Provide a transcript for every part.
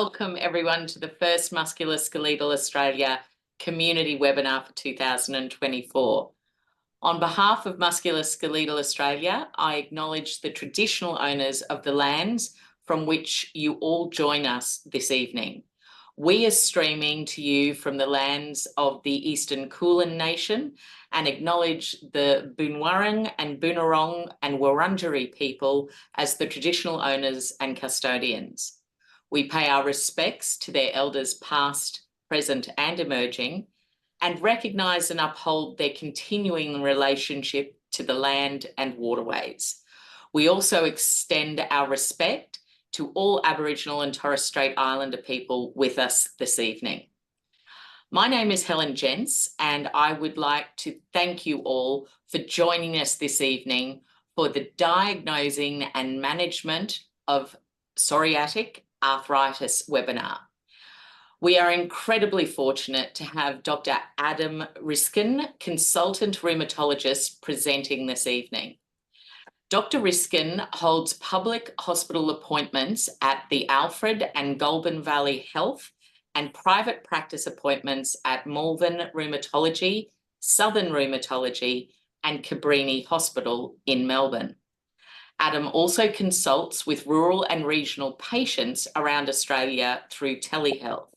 Welcome everyone to the first Musculoskeletal Australia community webinar for 2024. On behalf of Musculoskeletal Australia, I acknowledge the traditional owners of the lands from which you all join us this evening. We are streaming to you from the lands of the Eastern Kulin Nation and acknowledge the Boonwurrung and Boonwurrung and Wurundjeri people as the traditional owners and custodians. We pay our respects to their elders past, present and emerging, and recognise and uphold their continuing relationship to the land and waterways. We also extend our respect to all Aboriginal and Torres Strait Islander people with us this evening. My name is Helen Jentz, and I would like to thank you all for joining us this evening for the Diagnosing and Management of Psoriatic Arthritis webinar. We are incredibly fortunate to have Dr. Adam Riskin, consultant rheumatologist, presenting this evening. Dr. Riskin holds public hospital appointments at the Alfred and Goulburn Valley Health and private practice appointments at Malvern Rheumatology, Southern Rheumatology and Cabrini Hospital in Melbourne. Adam also consults with rural and regional patients around Australia through telehealth.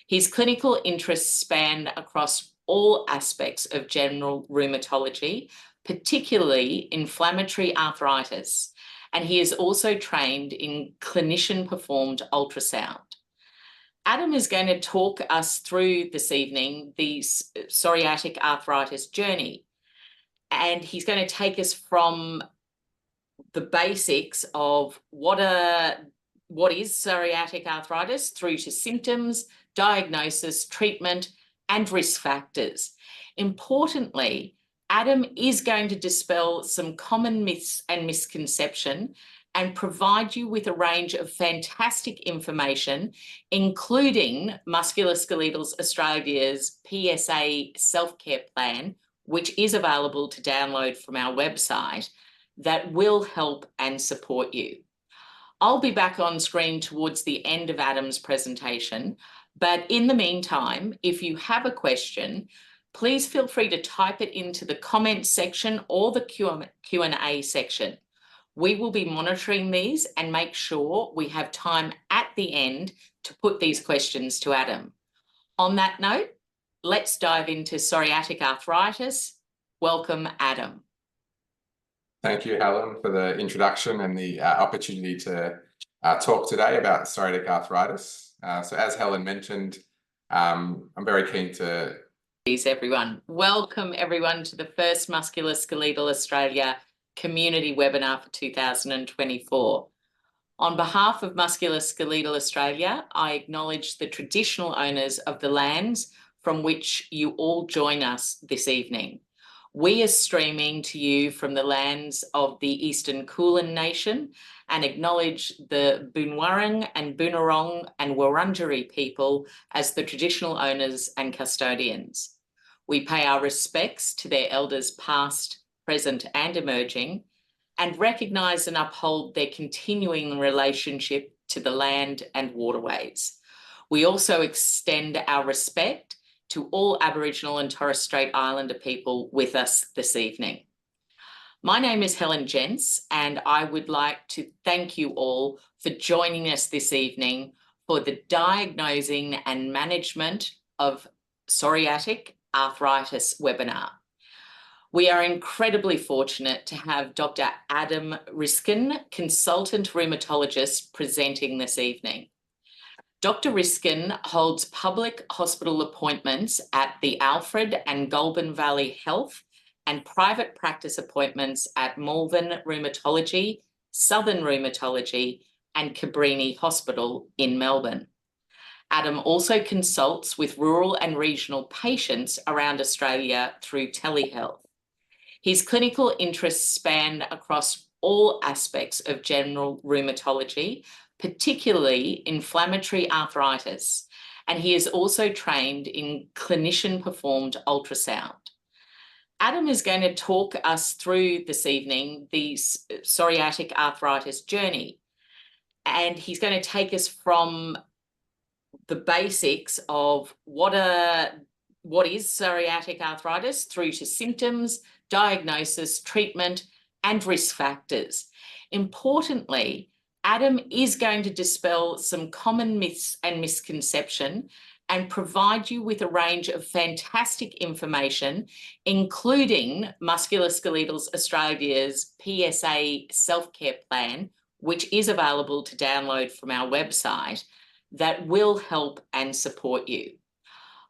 His clinical interests span across all aspects of general rheumatology, particularly inflammatory arthritis, and he is also trained in clinician-performed ultrasound. Adam is going to talk us through this evening the psoriatic arthritis journey, and he's going to take us from the basics of what is psoriatic arthritis through to symptoms, diagnosis, treatment, and risk factors. Importantly, Adam is going to dispel some common myths and misconceptions and provide you with a range of fantastic information, including Musculoskeletal Australia's PSA self-care plan, which is available to download from our website, that will help and support you. I'll be back on screen towards the end of Adam's presentation, but in the meantime, if you have a question, please feel free to type it into the comments section or the Q&A section. We will be monitoring these and make sure we have time at the end to put these questions to Adam. On that note, let's dive into psoriatic arthritis. Welcome, Adam. Thank you, Helen, for the introduction and the opportunity to talk today about psoriatic arthritis. So as Helen mentioned, I'm very keen to... Everyone. Welcome everyone to the first Musculoskeletal Australia community webinar for 2024. On behalf of Musculoskeletal Australia, I acknowledge the traditional owners of the lands from which you all join us this evening. We are streaming to you from the lands of the Eastern Kulin Nation and acknowledge the Boonwurrung and Boonwurrung and Wurundjeri people as the traditional owners and custodians. We pay our respects to their elders past, present and emerging, and recognise and uphold their continuing relationship to the land and waterways. We also extend our respect to all Aboriginal and Torres Strait Islander people with us this evening. My name is Helen Jentz, and I would like to thank you all for joining us this evening for the Diagnosing and Management of Psoriatic Arthritis webinar. We are incredibly fortunate to have Dr. Adam Riskin, consultant rheumatologist, presenting this evening. Dr. Riskin holds public hospital appointments at the Alfred and Goulburn Valley Health and private practice appointments at Malvern Rheumatology, Southern Rheumatology and Cabrini Hospital in Melbourne. Adam also consults with rural and regional patients around Australia through telehealth. His clinical interests span across all aspects of general rheumatology, particularly inflammatory arthritis, and he is also trained in clinician-performed ultrasound. Adam is going to talk us through this evening the psoriatic arthritis journey, and he's going to take us from the basics of what is psoriatic arthritis through to symptoms, diagnosis, treatment, and risk factors. Importantly, Adam is going to dispel some common myths and misconception and provide you with a range of fantastic information, including Musculoskeletal Australia's PSA self-care plan, which is available to download from our website, that will help and support you.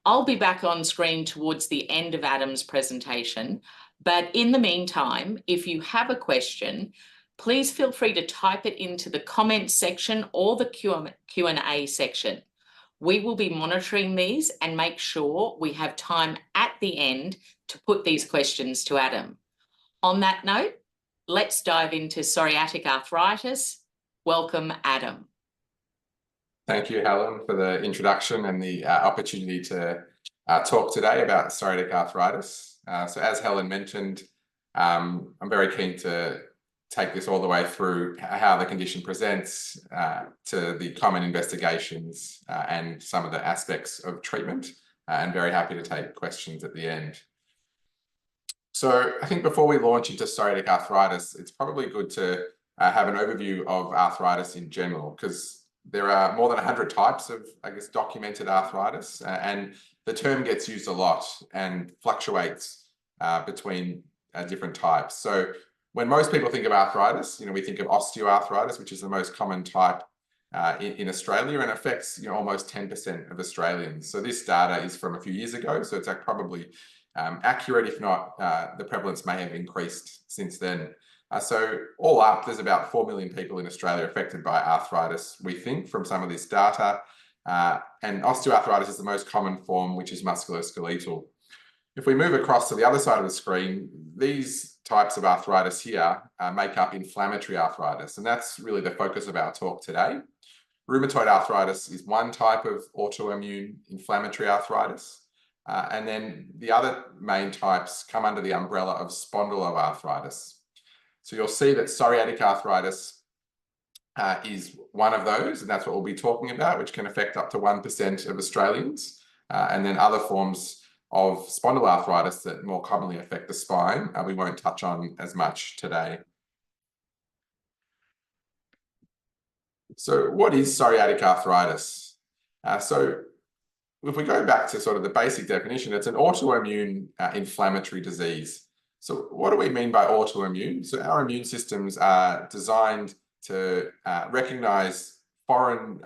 I'll be back on screen towards the end of Adam's presentation, but in the meantime, if you have a question, please feel free to type it into the comments section or the Q&A section. We will be monitoring these and make sure we have time at the end to put these questions to Adam. On that note, let's dive into psoriatic arthritis. Welcome, Adam. Thank you, Helen, for the introduction and the opportunity to talk today about psoriatic arthritis. So as Helen mentioned, I'm very keen to take this all the way through how the condition presents to the common investigations and some of the aspects of treatment, and very happy to take questions at the end. So I think before we launch into psoriatic arthritis, it's probably good to have an overview of arthritis in general, because there are more than 100 types of, documented arthritis, and the term gets used a lot and fluctuates between different types. So when most people think of arthritis, we think of osteoarthritis, which is the most common type in Australia and affects almost 10% of Australians. So this data is from a few years ago, so it's probably accurate. If not, the prevalence may have increased since then. So all up, there's about 4 million people in Australia affected by arthritis, we think, from some of this data. And osteoarthritis is the most common form, which is musculoskeletal. If we move across to the other side of the screen, these types of arthritis here make up inflammatory arthritis, and that's really the focus of our talk today. Rheumatoid arthritis is one type of autoimmune inflammatory arthritis, and then the other main types come under the umbrella of spondyloarthritis. So you'll see that psoriatic arthritis is one of those, and that's what we'll be talking about, which can affect up to 1% of Australians, and then other forms of spondyloarthritis that more commonly affect the spine, we won't touch on as much today. So what is psoriatic arthritis? So if we go back to sort of the basic definition, it's an autoimmune inflammatory disease. So what do we mean by autoimmune? So our immune systems are designed to recognize foreign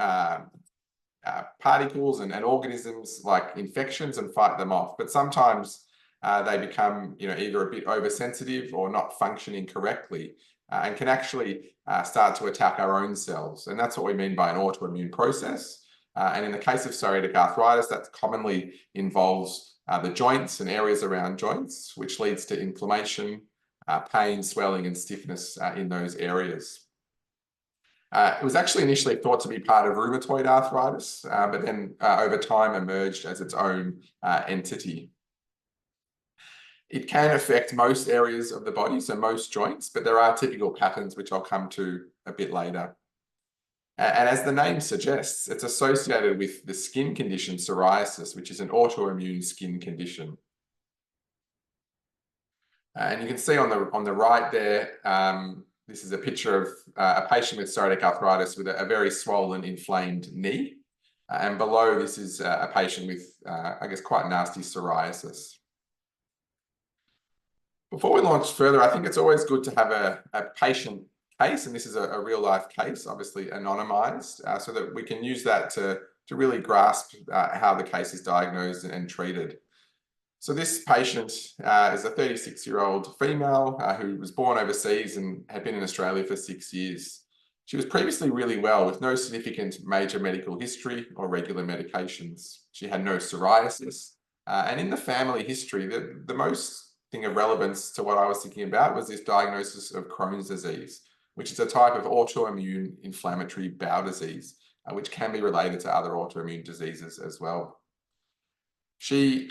particles and organisms like infections and fight them off. But sometimes they become either a bit oversensitive or not functioning correctly, and can actually start to attack our own cells. And that's what we mean by an autoimmune process. And in the case of psoriatic arthritis, that commonly involves the joints and areas around joints, which leads to inflammation, pain, swelling, and stiffness in those areas. It was actually initially thought to be part of rheumatoid arthritis, but then over time emerged as its own entity. It can affect most areas of the body, so most joints, but there are typical patterns which I'll come to a bit later. And as the name suggests, it's associated with the skin condition psoriasis, which is an autoimmune skin condition. And you can see on the right there, this is a picture of a patient with psoriatic arthritis with a very swollen, inflamed knee. And below, this is a patient with, quite nasty psoriasis. Before we launch further, I think it's always good to have a patient case, and this is a real-life case, obviously anonymized, so that we can use that to really grasp how the case is diagnosed and treated. So this patient is a 36-year-old female who was born overseas and had been in Australia for 6 years. She was previously really well with no significant major medical history or regular medications. She had no psoriasis. And in the family history, the most thing of relevance to what I was thinking about was this diagnosis of Crohn's disease, which is a type of autoimmune inflammatory bowel disease, which can be related to other autoimmune diseases as well. She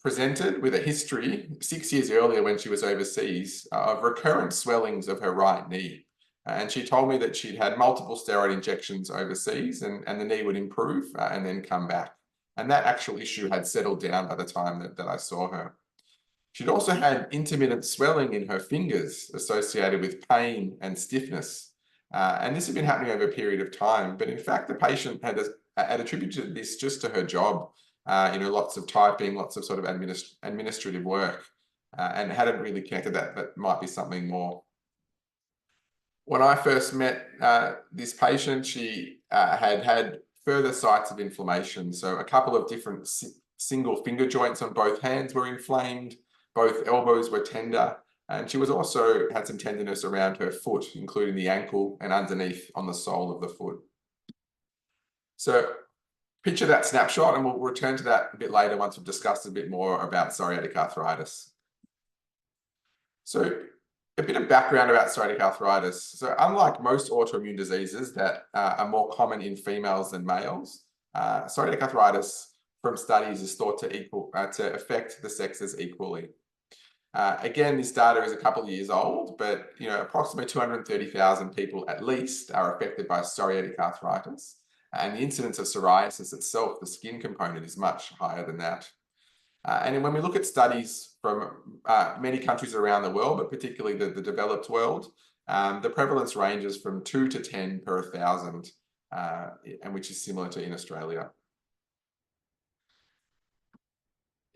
presented with a history 6 years earlier when she was overseas of recurrent swellings of her right knee. And she told me that she'd had multiple steroid injections overseas and the knee would improve and then come back. And that actual issue had settled down by the time that I saw her. She'd also had intermittent swelling in her fingers associated with pain and stiffness. And this had been happening over a period of time. But in fact, the patient had attributed this just to her job, lots of typing, lots of sort of administrative work, and hadn't really connected that might be something more. When I first met this patient, she had further sites of inflammation. So a couple of different single finger joints on both hands were inflamed, both elbows were tender, and she was also had some tenderness around her foot, including the ankle and underneath on the sole of the foot. So picture that snapshot, and we'll return to that a bit later once we've discussed a bit more about psoriatic arthritis. So a bit of background about psoriatic arthritis. So unlike most autoimmune diseases that are more common in females than males, psoriatic arthritis from studies is thought to affect the sexes equally. Again, this data is a couple of years old, but approximately 230,000 people at least are affected by psoriatic arthritis. And the incidence of psoriasis itself, the skin component, is much higher than that. And when we look at studies from many countries around the world, but particularly the developed world, the prevalence ranges from 2 to 10 per 1,000, and which is similar to in Australia.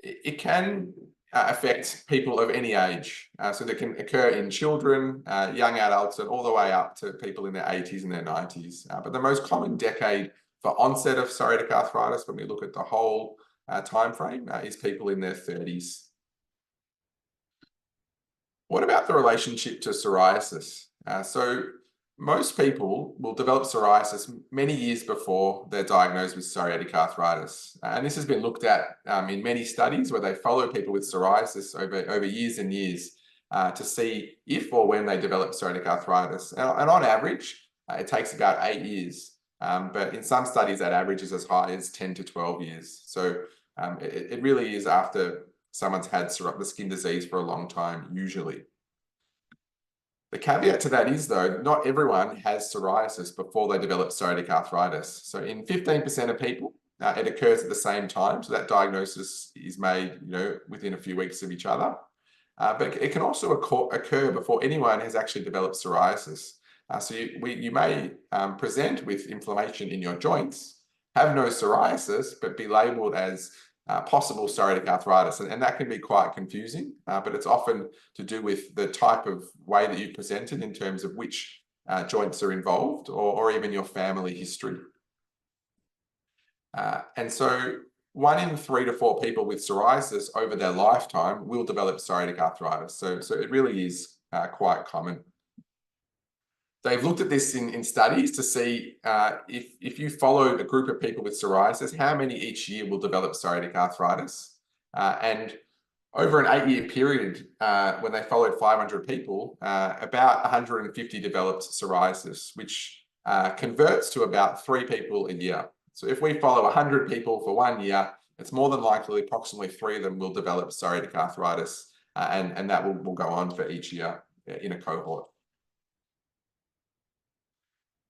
It can affect people of any age. So they can occur in children, young adults, and all the way up to people in their 80s and their 90s. But the most common decade for onset of psoriatic arthritis, when we look at the whole time frame, is people in their 30s. What about the relationship to psoriasis? So most people will develop psoriasis many years before they're diagnosed with psoriatic arthritis. And this has been looked at in many studies where they follow people with psoriasis over years and years to see if or when they develop psoriatic arthritis. And on average, it takes about 8 years. But in some studies, that average is as high as 10 to 12 years. So it really is after someone's had the skin disease for a long time, usually. The caveat to that is, though, not everyone has psoriasis before they develop psoriatic arthritis. So in 15% of people, it occurs at the same time. So that diagnosis is made, within a few weeks of each other. But it can also occur before anyone has actually developed psoriasis. So you may present with inflammation in your joints, have no psoriasis, but be labeled as possible psoriatic arthritis. And that can be quite confusing, but it's often to do with the type of way that you presented in terms of which joints are involved or even your family history. And so 1 in 3 to 4 people with psoriasis over their lifetime will develop psoriatic arthritis. So it really is quite common. They've looked at this in studies to see if you follow a group of people with psoriasis, how many each year will develop psoriatic arthritis. And over an 8-year period, when they followed 500 people, about 150 developed psoriasis, which converts to about 3 people a year. So if we follow 100 people for 1 year, it's more than likely approximately 3 of them will develop psoriatic arthritis, and that will go on for each year in a cohort.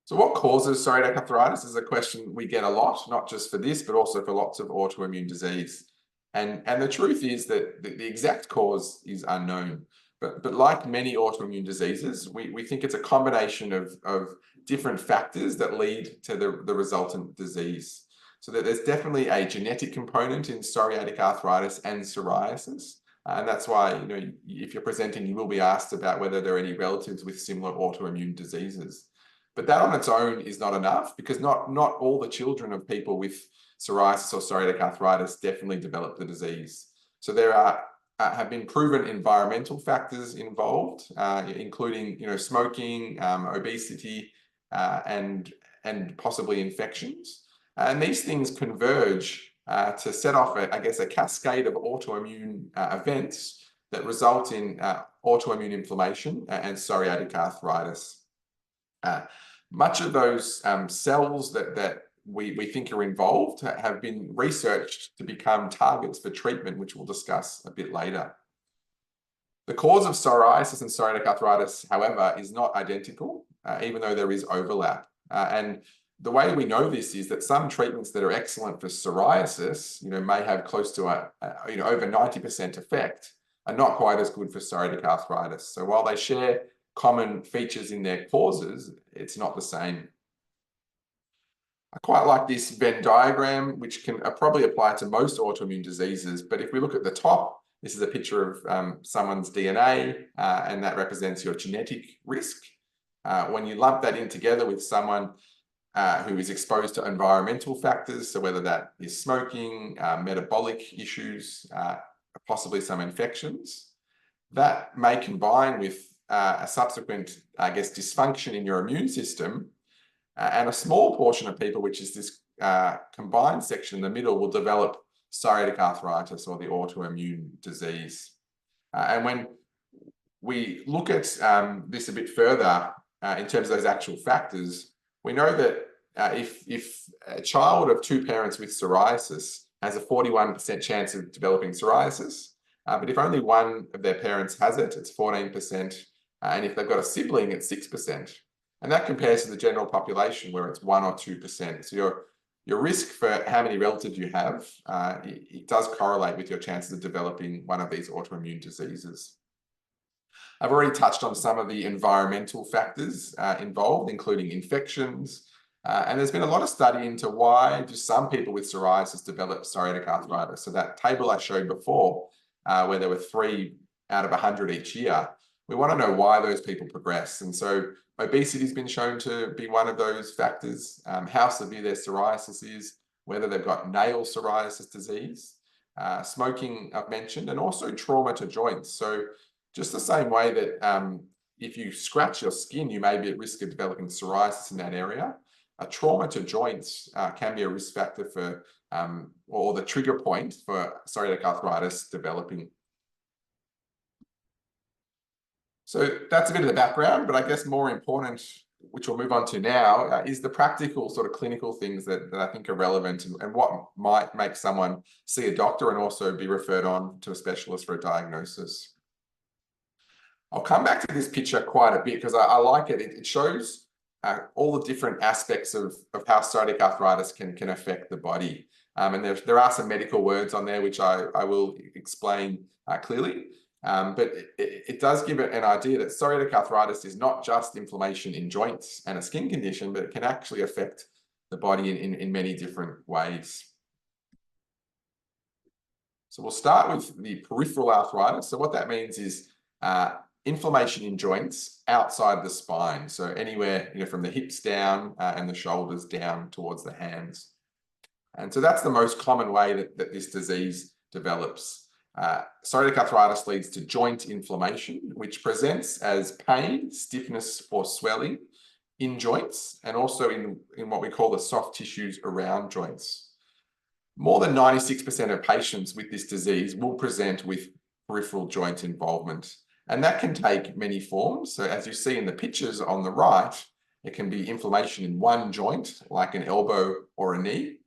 So what causes psoriatic arthritis is a question we get a lot, not just for this, but also for lots of autoimmune disease. And the truth is that the exact cause is unknown. But like many autoimmune diseases, we think it's a combination of different factors that lead to the resultant disease. So that there's definitely a genetic component in psoriatic arthritis and psoriasis. And that's why, if you're presenting, you will be asked about whether there are any relatives with similar autoimmune diseases. But that on its own is not enough, because not all the children of people with psoriasis or psoriatic arthritis definitely develop the disease. So there have been proven environmental factors involved, including smoking, obesity, and possibly infections. And these things converge to set off, a cascade of autoimmune events that result in autoimmune inflammation and psoriatic arthritis. Much of those cells that we think are involved have been researched to become targets for treatment, which we'll discuss a bit later. The cause of psoriasis and psoriatic arthritis, however, is not identical. even though there is overlap. And the way we know this is that some treatments that are excellent for psoriasis, may have close to over 90% effect, are not quite as good for psoriatic arthritis. So while they share common features in their causes, it's not the same. I quite like this Venn diagram, which can probably apply to most autoimmune diseases. But if we look at the top, this is a picture of someone's DNA, and that represents your genetic risk. When you lump that in together with someone who is exposed to environmental factors, so whether that is smoking, metabolic issues, possibly some infections, that may combine with a subsequent, dysfunction in your immune system. And a small portion of people, which is this combined section in the middle, will develop psoriatic arthritis or the autoimmune disease. And when we look at this a bit further in terms of those actual factors, we know that if a child of two parents with psoriasis has a 41% chance of developing psoriasis, but if only one of their parents has it, it's 14%. And if they've got a sibling, it's 6%. And that compares to the general population where it's 1 or 2%. So your risk for how many relatives you have, it does correlate with your chances of developing one of these autoimmune diseases. I've already touched on some of the environmental factors involved, including infections. And there's been a lot of study into why do some people with psoriasis develop psoriatic arthritis. So that table I showed before, where there were 3 out of 100 each year, we want to know why those people progress. And so obesity has been shown to be one of those factors, how severe their psoriasis is, whether they've got nail psoriasis disease, smoking I've mentioned, and also trauma to joints. So just the same way that if you scratch your skin, you may be at risk of developing psoriasis in that area. A trauma to joints can be a risk factor for, or the trigger point for psoriatic arthritis developing. So that's a bit of the background, but I guess more important, which we'll move on to now, is the practical sort of clinical things that I think are relevant and what might make someone see a doctor and also be referred on to a specialist for a diagnosis. I'll come back to this picture quite a bit because I like it. It shows all the different aspects of how psoriatic arthritis can affect the body. And there are some medical words on there, which I will explain clearly. But it does give it an idea that psoriatic arthritis is not just inflammation in joints and a skin condition, but it can actually affect the body in many different ways. So we'll start with the peripheral arthritis. So what that means is inflammation in joints outside the spine. So anywhere from the hips down and the shoulders down towards the hands. And so that's the most common way that this disease develops. Psoriatic arthritis leads to joint inflammation, which presents as pain, stiffness, or swelling in joints, and also in what we call the soft tissues around joints. More than 96% of patients with this disease will present with peripheral joint involvement, and that can take many forms. So as you see in the pictures on the right, it can be inflammation in one joint, like an elbow or a knee,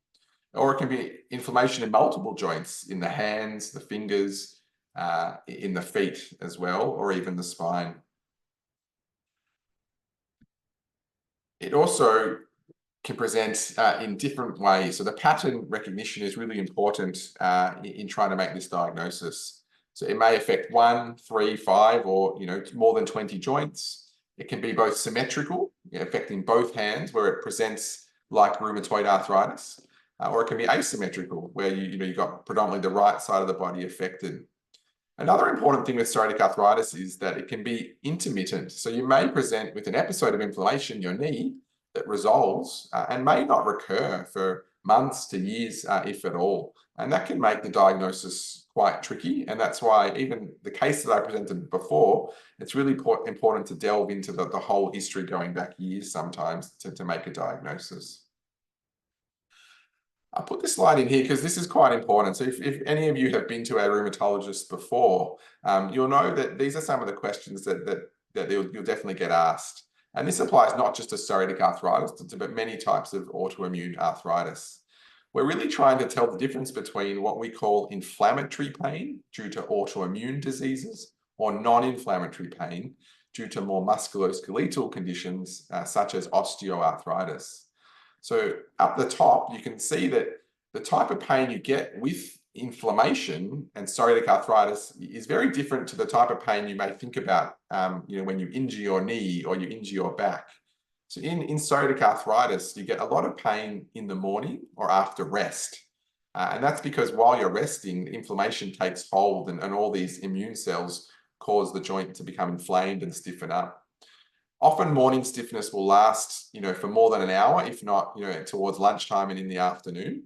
or it can be inflammation in multiple joints, in the hands, the fingers, in the feet as well, or even the spine. It also can present in different ways. So the pattern recognition is really important in trying to make this diagnosis. So it may affect 1, 3, 5, or more than 20 joints. It can be both symmetrical, affecting both hands, where it presents like rheumatoid arthritis. Or it can be asymmetrical, where you've got predominantly the right side of the body affected. Another important thing with psoriatic arthritis is that it can be intermittent. So you may present with an episode of inflammation in your knee that resolves and may not recur for months to years, if at all. And that can make the diagnosis quite tricky. And that's why even the case that I presented before, it's really important to delve into the whole history going back years sometimes to make a diagnosis. I put this slide in here because this is quite important. So if any of you have been to a rheumatologist before, you'll know that these are some of the questions that you'll definitely get asked. And this applies not just to psoriatic arthritis, but many types of autoimmune arthritis. We're really trying to tell the difference between what we call inflammatory pain due to autoimmune diseases or non-inflammatory pain due to more musculoskeletal conditions such as osteoarthritis. So up the top, you can see that the type of pain you get with inflammation and psoriatic arthritis is very different to the type of pain you may think about when you injure your knee or you injure your back. So in psoriatic arthritis, you get a lot of pain in the morning or after rest. And that's because while you're resting, inflammation takes hold and all these immune cells cause the joint to become inflamed and stiffen up. Often morning stiffness will last, for more than an hour, if not, towards lunchtime and in the afternoon.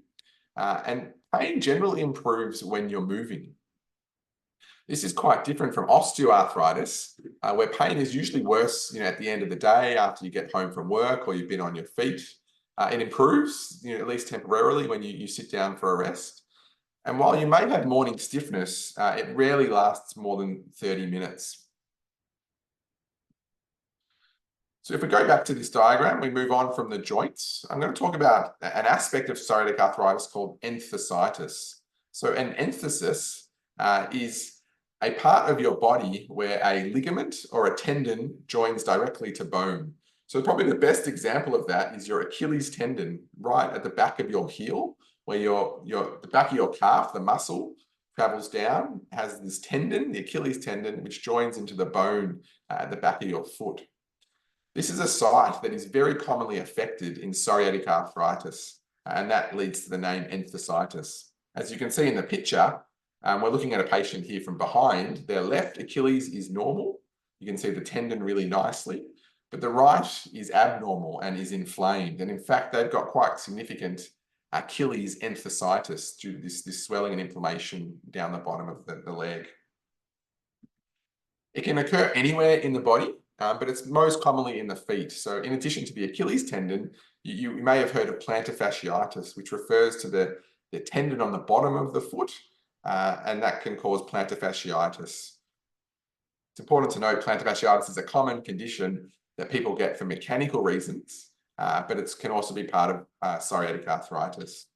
And pain generally improves when you're moving. This is quite different from osteoarthritis, where pain is usually worse, at the end of the day after you get home from work or you've been on your feet. It improves, at least temporarily when you sit down for a rest. And while you may have morning stiffness, it rarely lasts more than 30 minutes. So if we go back to this diagram, we move on from the joints. I'm going to talk about an aspect of psoriatic arthritis called enthesitis. So an enthesis is a part of your body where a ligament or a tendon joins directly to bone. So probably the best example of that is your Achilles tendon right at the back of your heel, where the back of your calf, the muscle, travels down, has this tendon, the Achilles tendon, which joins into the bone at the back of your foot. This is a site that is very commonly affected in psoriatic arthritis, and that leads to the name enthesitis. As you can see in the picture, we're looking at a patient here from behind. Their left Achilles is normal. You can see the tendon really nicely, but the right is abnormal and is inflamed. And in fact, they've got quite significant Achilles enthesitis due to this swelling and inflammation down the bottom of the leg. It can occur anywhere in the body, but it's most commonly in the feet. So in addition to the Achilles tendon, you may have heard of plantar fasciitis, which refers to the tendon on the bottom of the foot, and that can cause plantar fasciitis. It's important to note plantar fasciitis is a common condition that people get for mechanical reasons, but it can also be part of psoriatic arthritis.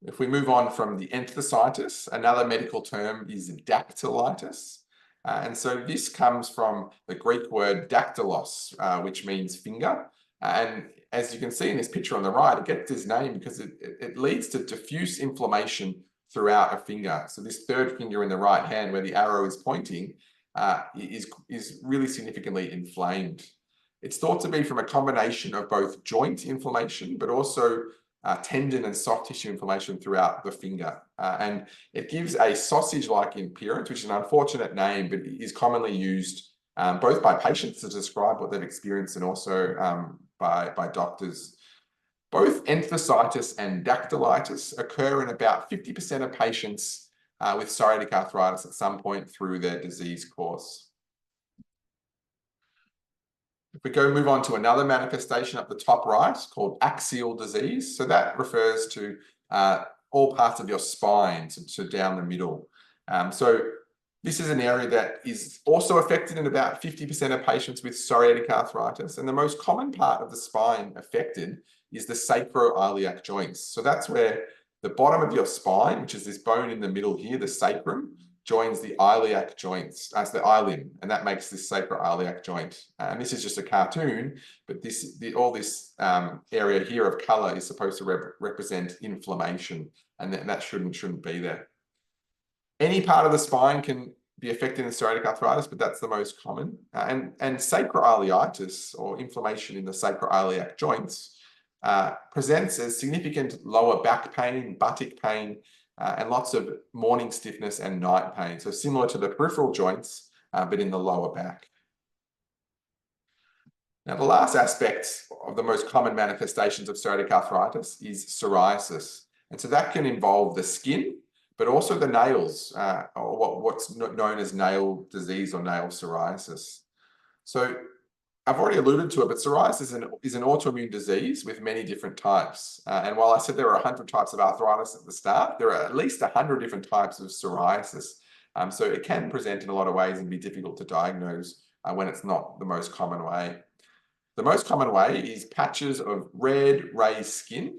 If we move on from the enthesitis, another medical term is dactylitis. And so this comes from the Greek word dactylos, which means finger. And as you can see in this picture on the right, it gets its name because it leads to diffuse inflammation throughout a finger. So this third finger in the right hand where the arrow is pointing is really significantly inflamed. It's thought to be from a combination of both joint inflammation, but also tendon and soft tissue inflammation throughout the finger. And it gives a sausage-like appearance, which is an unfortunate name, but is commonly used both by patients to describe what they've experienced and also by doctors. Both enthesitis and dactylitis occur in about 50% of patients with psoriatic arthritis at some point through their disease course. If we move on to another manifestation up the top right called axial disease. So that refers to all parts of your spine, so down the middle. So this is an area that is also affected in about 50% of patients with psoriatic arthritis. And the most common part of the spine affected is the sacroiliac joints. So that's where the bottom of your spine, which is this bone in the middle here, the sacrum, joins the iliac joints as the ilim, and that makes this sacroiliac joint. And this is just a cartoon, but all this area here of color is supposed to represent inflammation, and that shouldn't be there. Any part of the spine can be affected in psoriatic arthritis, but that's the most common. And sacroiliitis, or inflammation in the sacroiliac joints, presents as significant lower back pain, buttock pain, and lots of morning stiffness and night pain. So similar to the peripheral joints, but in the lower back. Now, the last aspect of the most common manifestations of psoriatic arthritis is psoriasis. And so that can involve the skin, but also the nails, or what's known as nail disease or nail psoriasis. So I've already alluded to it, but psoriasis is an autoimmune disease with many different types. And while I said there are 100 types of arthritis at the start, there are at least 100 different types of psoriasis. So it can present in a lot of ways and be difficult to diagnose when it's not the most common way. The most common way is patches of red, raised skin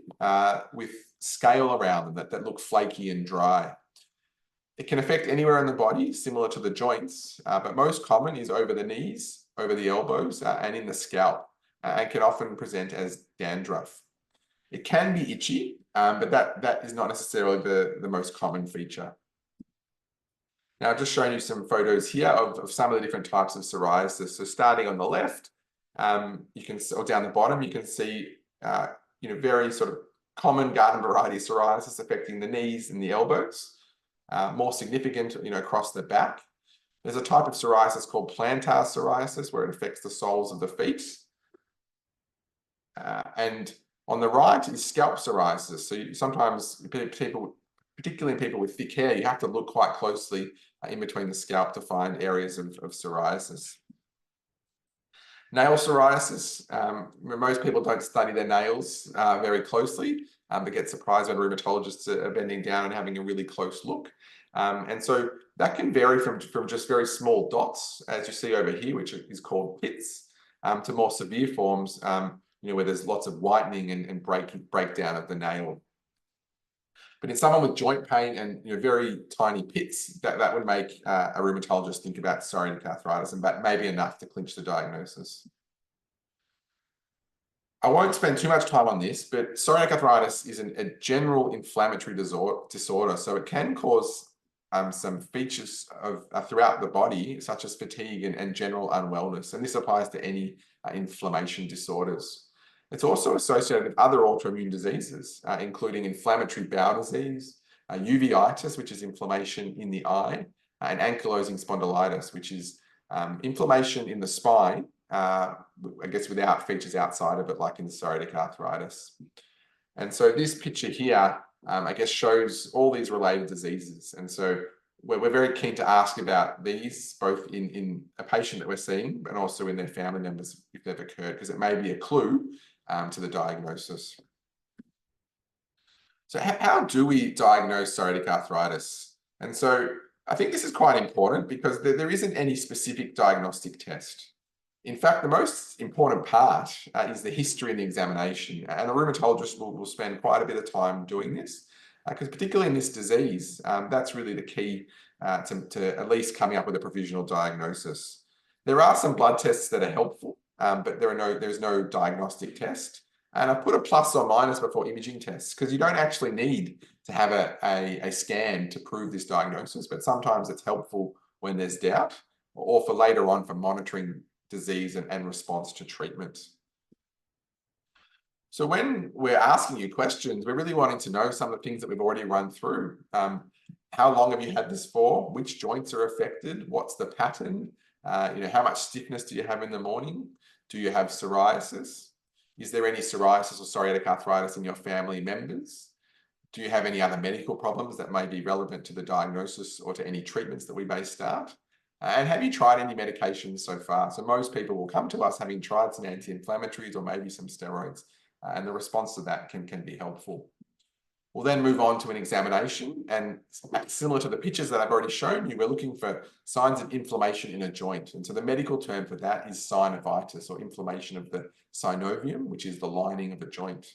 with scale around them that look flaky and dry. It can affect anywhere in the body, similar to the joints, but most common is over the knees, over the elbows, and in the scalp, and can often present as dandruff. It can be itchy, but that is not necessarily the most common feature. Now, I've just shown you some photos here of some of the different types of psoriasis. So starting on the left, or down the bottom, you can see, very sort of common garden variety psoriasis affecting the knees and the elbows, more significant, across the back. There's a type of psoriasis called plantar psoriasis, where it affects the soles of the feet. And on the right is scalp psoriasis. So sometimes people, particularly in people with thick hair, you have to look quite closely in between the scalp to find areas of psoriasis. Nail psoriasis. Most people don't study their nails very closely, but get surprised when rheumatologists are bending down and having a really close look. And so that can vary from just very small dots, as you see over here, which is called pits, to more severe forms, where there's lots of whitening and breakdown of the nail. But in someone with joint pain and very tiny pits, that would make a rheumatologist think about psoriatic arthritis, and that may be enough to clinch the diagnosis. I won't spend too much time on this, but psoriatic arthritis is a general inflammatory disorder, so it can cause some features throughout the body, such as fatigue and general unwellness, and this applies to any inflammation disorders. It's also associated with other autoimmune diseases, including inflammatory bowel disease, uveitis, which is inflammation in the eye, and ankylosing spondylitis, which is inflammation in the spine, I guess without features outside of it, like in psoriatic arthritis. And so this picture here, I guess, shows all these related diseases. And so we're very keen to ask about these, both in a patient that we're seeing, and also in their family members if they've occurred, because it may be a clue to the diagnosis. So how do we diagnose psoriatic arthritis? And so I think this is quite important because there isn't any specific diagnostic test. In fact, the most important part is the history and the examination. And a rheumatologist will spend quite a bit of time doing this, because particularly in this disease, that's really the key to at least coming up with a provisional diagnosis. There are some blood tests that are helpful, but there's no diagnostic test. And I've put a plus or minus before imaging tests, because you don't actually need to have a scan to prove this diagnosis, but sometimes it's helpful when there's doubt, or for later on for monitoring disease and response to treatment. So when we're asking you questions, we're really wanting to know some of the things that we've already run through. How long have you had this for? Which joints are affected? What's the pattern? How much stiffness do you have in the morning? Do you have psoriasis? Is there any psoriasis or psoriatic arthritis in your family members? Do you have any other medical problems that may be relevant to the diagnosis or to any treatments that we may start? And have you tried any medications so far? So most people will come to us having tried some anti-inflammatories or maybe some steroids, and the response to that can be helpful. We'll then move on to an examination, and similar to the pictures that I've already shown you, we're looking for signs of inflammation in a joint. And so the medical term for that is synovitis, or inflammation of the synovium, which is the lining of the joint.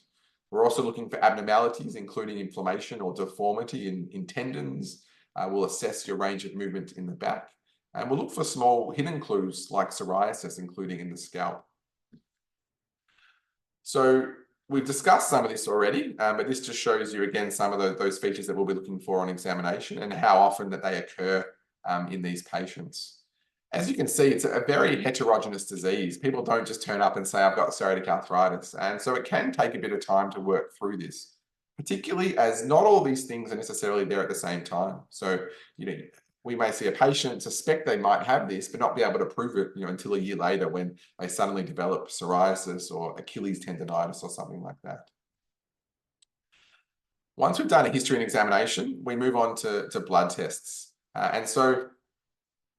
We're also looking for abnormalities, including inflammation or deformity in tendons. We'll assess your range of movement in the back. And we'll look for small hidden clues like psoriasis, including in the scalp. So we've discussed some of this already, but this just shows you again some of those features that we'll be looking for on examination and how often that they occur in these patients. As you can see, it's a very heterogeneous disease. People don't just turn up and say, I've got psoriatic arthritis. And so it can take a bit of time to work through this, particularly as not all these things are necessarily there at the same time. So, we may see a patient, suspect they might have this, but not be able to prove it, until a year later when they suddenly develop psoriasis or Achilles tendonitis or something like that. Once we've done a history and examination, we move on to blood tests. And so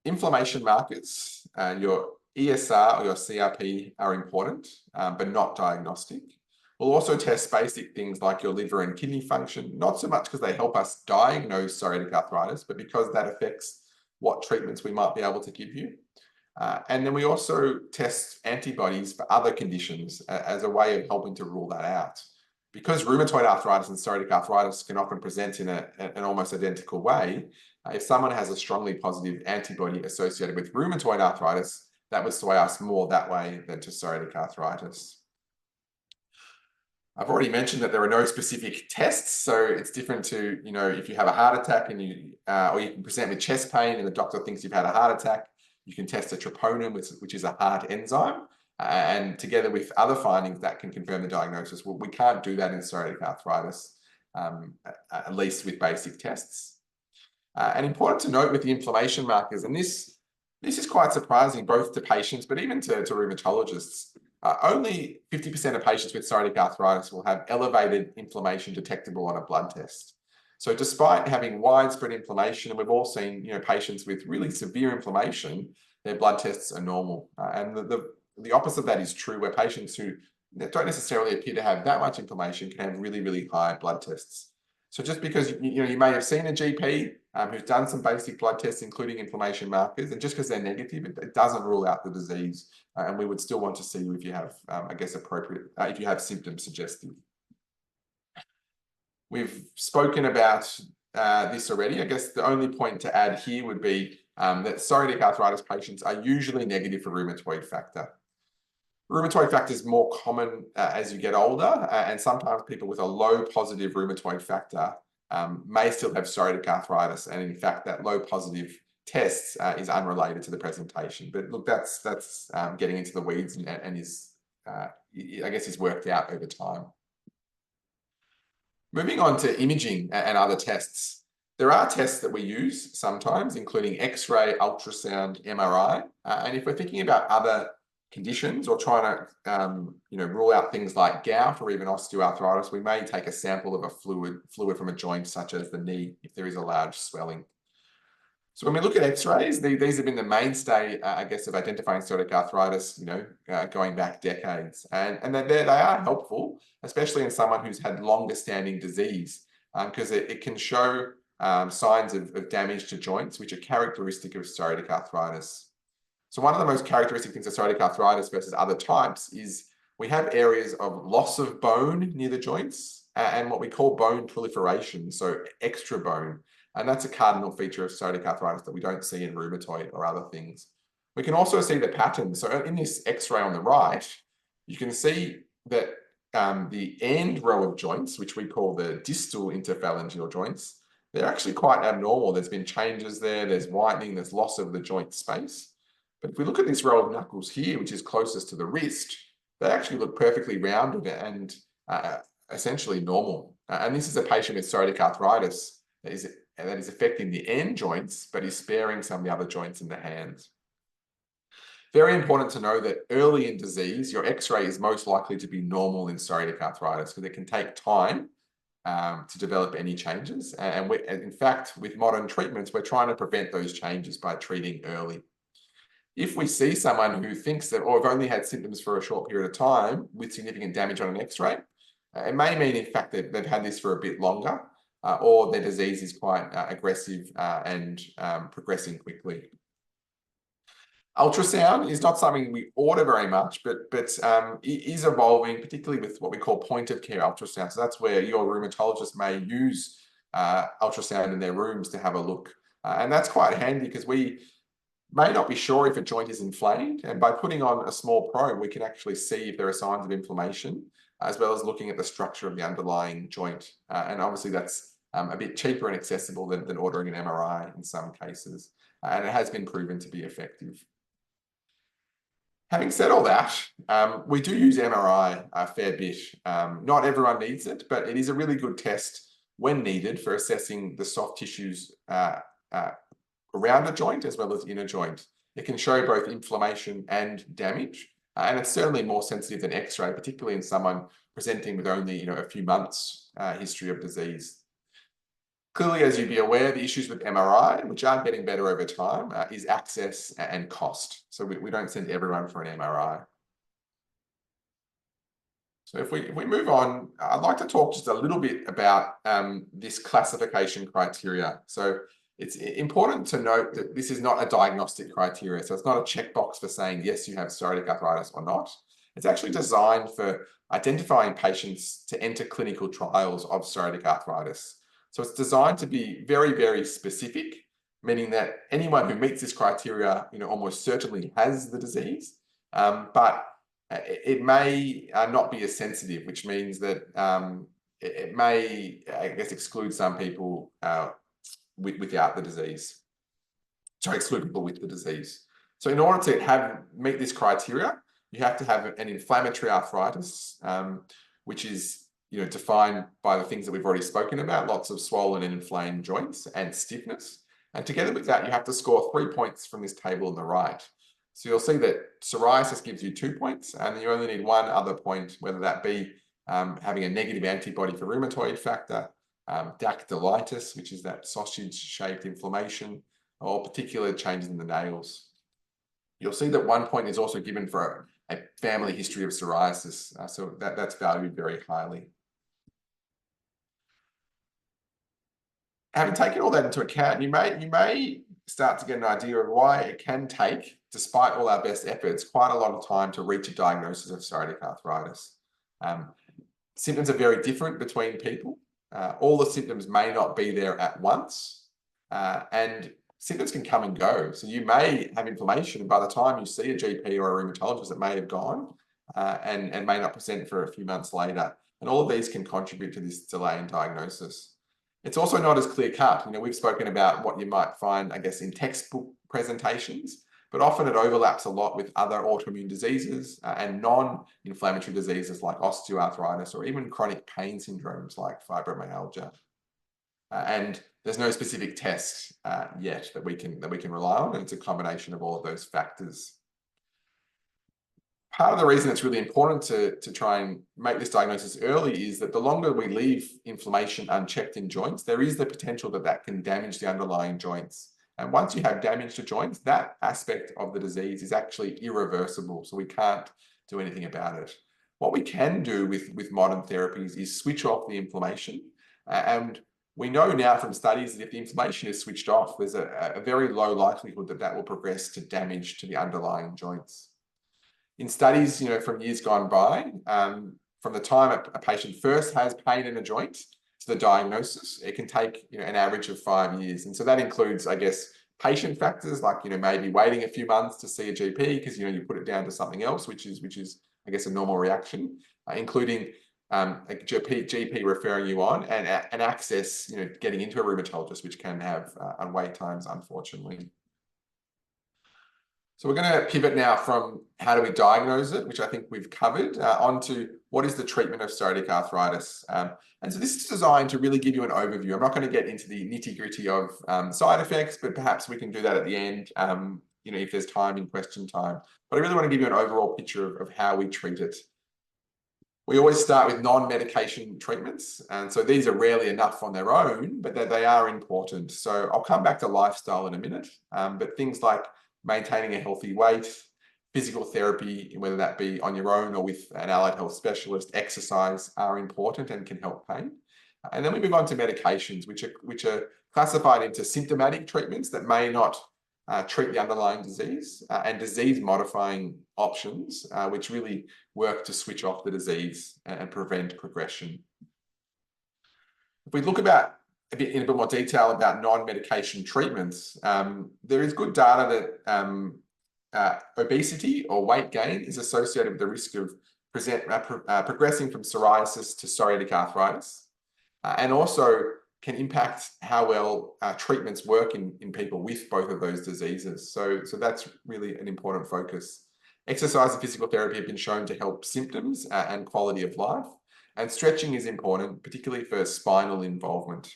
inflammation markers, your ESR or your CRP are important, but not diagnostic. We'll also test basic things like your liver and kidney function, not so much because they help us diagnose psoriatic arthritis, but because that affects what treatments we might be able to give you. And then we also test antibodies for other conditions as a way of helping to rule that out. Because rheumatoid arthritis and psoriatic arthritis can often present in an almost identical way, if someone has a strongly positive antibody associated with rheumatoid arthritis, that would sway us more that way than to psoriatic arthritis. I've already mentioned that there are no specific tests, so it's different to, if you have a heart attack and or you can present with chest pain and the doctor thinks you've had a heart attack, you can test a troponin, which is a heart enzyme, and together with other findings that can confirm the diagnosis. Well, we can't do that in psoriatic arthritis, at least with basic tests. And important to note with the inflammation markers, and this is quite surprising both to patients, but even to rheumatologists. Only 50% of patients with psoriatic arthritis will have elevated inflammation detectable on a blood test. So despite having widespread inflammation, and we've all seen, patients with really severe inflammation, their blood tests are normal. And the opposite of that is true, where patients who don't necessarily appear to have that much inflammation can have really, really high blood tests. So just because you may have seen a GP who's done some basic blood tests, including inflammation markers, and just because they're negative, it doesn't rule out the disease. And we would still want to see you if you have, if you have symptoms suggestive. We've spoken about this already. I guess the only point to add here would be that psoriatic arthritis patients are usually negative for rheumatoid factor. Rheumatoid factor is more common as you get older, and sometimes people with a low positive rheumatoid factor may still have psoriatic arthritis, and in fact, that low positive test is unrelated to the presentation. But look, that's getting into the weeds and is, I guess, is worked out over time. Moving on to imaging and other tests. There are tests that we use sometimes, including X-ray, ultrasound, MRI, and if we're thinking about other conditions or trying to rule out things like gout or even osteoarthritis, we may take a sample of a fluid from a joint such as the knee if there is a large swelling. So when we look at X-rays, these have been the mainstay, I guess, of identifying psoriatic arthritis, going back decades, and they are helpful, especially in someone who's had longer standing disease, because it can show signs of damage to joints, which are characteristic of psoriatic arthritis. So one of the most characteristic things of psoriatic arthritis versus other types is we have areas of loss of bone near the joints and what we call bone proliferation, so extra bone. And that's a cardinal feature of psoriatic arthritis that we don't see in rheumatoid or other things. We can also see the pattern. So in this X-ray on the right, you can see that the end row of joints, which we call the distal interphalangeal joints, they're actually quite abnormal. There's been changes there, there's whitening, there's loss of the joint space. But if we look at this row of knuckles here, which is closest to the wrist, they actually look perfectly rounded and essentially normal. And this is a patient with psoriatic arthritis that is affecting the end joints, but is sparing some of the other joints in the hands. Very important to know that early in disease, your X-ray is most likely to be normal in psoriatic arthritis because it can take time to develop any changes. And in fact, with modern treatments, we're trying to prevent those changes by treating early. If we see someone who thinks that, or have only had symptoms for a short period of time with significant damage on an X-ray, it may mean, in fact, that they've had this for a bit longer, or their disease is quite aggressive and progressing quickly. Ultrasound is not something we order very much, but it is evolving, particularly with what we call point-of-care ultrasound. So that's where your rheumatologist may use ultrasound in their rooms to have a look. And that's quite handy because we may not be sure if a joint is inflamed, and by putting on a small probe, we can actually see if there are signs of inflammation, as well as looking at the structure of the underlying joint. And obviously that's a bit cheaper and accessible than ordering an MRI in some cases, and it has been proven to be effective. Having said all that, we do use MRI a fair bit. Not everyone needs it, but it is a really good test when needed for assessing the soft tissues around a joint as well as in a joint. It can show both inflammation and damage, and it's certainly more sensitive than X-ray, particularly in someone presenting with only a few months history of disease. Clearly, as you'd be aware, the issues with MRI, which are getting better over time, is access and cost. So we don't send everyone for an MRI. So if we move on, I'd like to talk just a little bit about this classification criteria. So it's important to note that this is not a diagnostic criteria. So it's not a checkbox for saying, yes, you have psoriatic arthritis or not. It's actually designed for identifying patients to enter clinical trials of psoriatic arthritis. So it's designed to be very, very specific, meaning that anyone who meets this criteria, almost certainly has the disease, but it may not be as sensitive, which means that it may, I guess, exclude some people without the disease. Sorry, exclude people with the disease. So in order to meet this criteria, you have to have an inflammatory arthritis, which is defined by the things that we've already spoken about, lots of swollen and inflamed joints and stiffness. And together with that, you have to score 3 points from this table on the right. So you'll see that psoriasis gives you 2 points, and you only need one other point, whether that be having a negative antibody for rheumatoid factor, dactylitis, which is that sausage-shaped inflammation, or particular changes in the nails. You'll see that 1 point is also given for a family history of psoriasis, so that's valued very highly. Having taken all that into account, you may start to get an idea of why it can take, despite all our best efforts, quite a lot of time to reach a diagnosis of psoriatic arthritis. Symptoms are very different between people. All the symptoms may not be there at once, and symptoms can come and go. So you may have inflammation, and by the time you see a GP or a rheumatologist, it may have gone and may not present for a few months later. And all of these can contribute to this delay in diagnosis. It's also not as clear cut. We've spoken about what you might find, I guess, in textbook presentations, but often it overlaps a lot with other autoimmune diseases and non-inflammatory diseases like osteoarthritis or even chronic pain syndromes like fibromyalgia. And there's no specific test yet that we can rely on, and it's a combination of all of those factors. Part of the reason it's really important to try and make this diagnosis early is that the longer we leave inflammation unchecked in joints, there is the potential that can damage the underlying joints. And once you have damage to joints, that aspect of the disease is actually irreversible, so we can't do anything about it. What we can do with modern therapies is switch off the inflammation, and we know now from studies that if the inflammation is switched off, there's a very low likelihood that will progress to damage to the underlying joints. In studies, from years gone by, from the time a patient first has pain in a joint to the diagnosis, it can take an average of 5 years. And so that includes, I guess, patient factors like maybe waiting a few months to see a GP because you put it down to something else, which is I guess a normal reaction, including a GP referring you on and access, getting into a rheumatologist, which can have wait times, unfortunately. So we're going to pivot now from how do we diagnose it, which I think we've covered, onto what is the treatment of psoriatic arthritis. And so this is designed to really give you an overview. I'm not going to get into the nitty-gritty of side effects, but perhaps we can do that at the end, if there's time in question time. But I really want to give you an overall picture of how we treat it. We always start with non-medication treatments. And so these are rarely enough on their own, but they are important. So I'll come back to lifestyle in a minute, but things like maintaining a healthy weight, physical therapy, whether that be on your own or with an allied health specialist, exercise are important and can help pain. And then we move on to medications, which are classified into symptomatic treatments that may not treat the underlying disease, and disease-modifying options, which really work to switch off the disease and prevent progression. If we look about in a bit more detail about non-medication treatments, there is good data that obesity or weight gain is associated with the risk of progressing from psoriasis to psoriatic arthritis, and also can impact how well treatments work in people with both of those diseases. So that's really an important focus. Exercise and physical therapy have been shown to help symptoms and quality of life, and stretching is important, particularly for spinal involvement.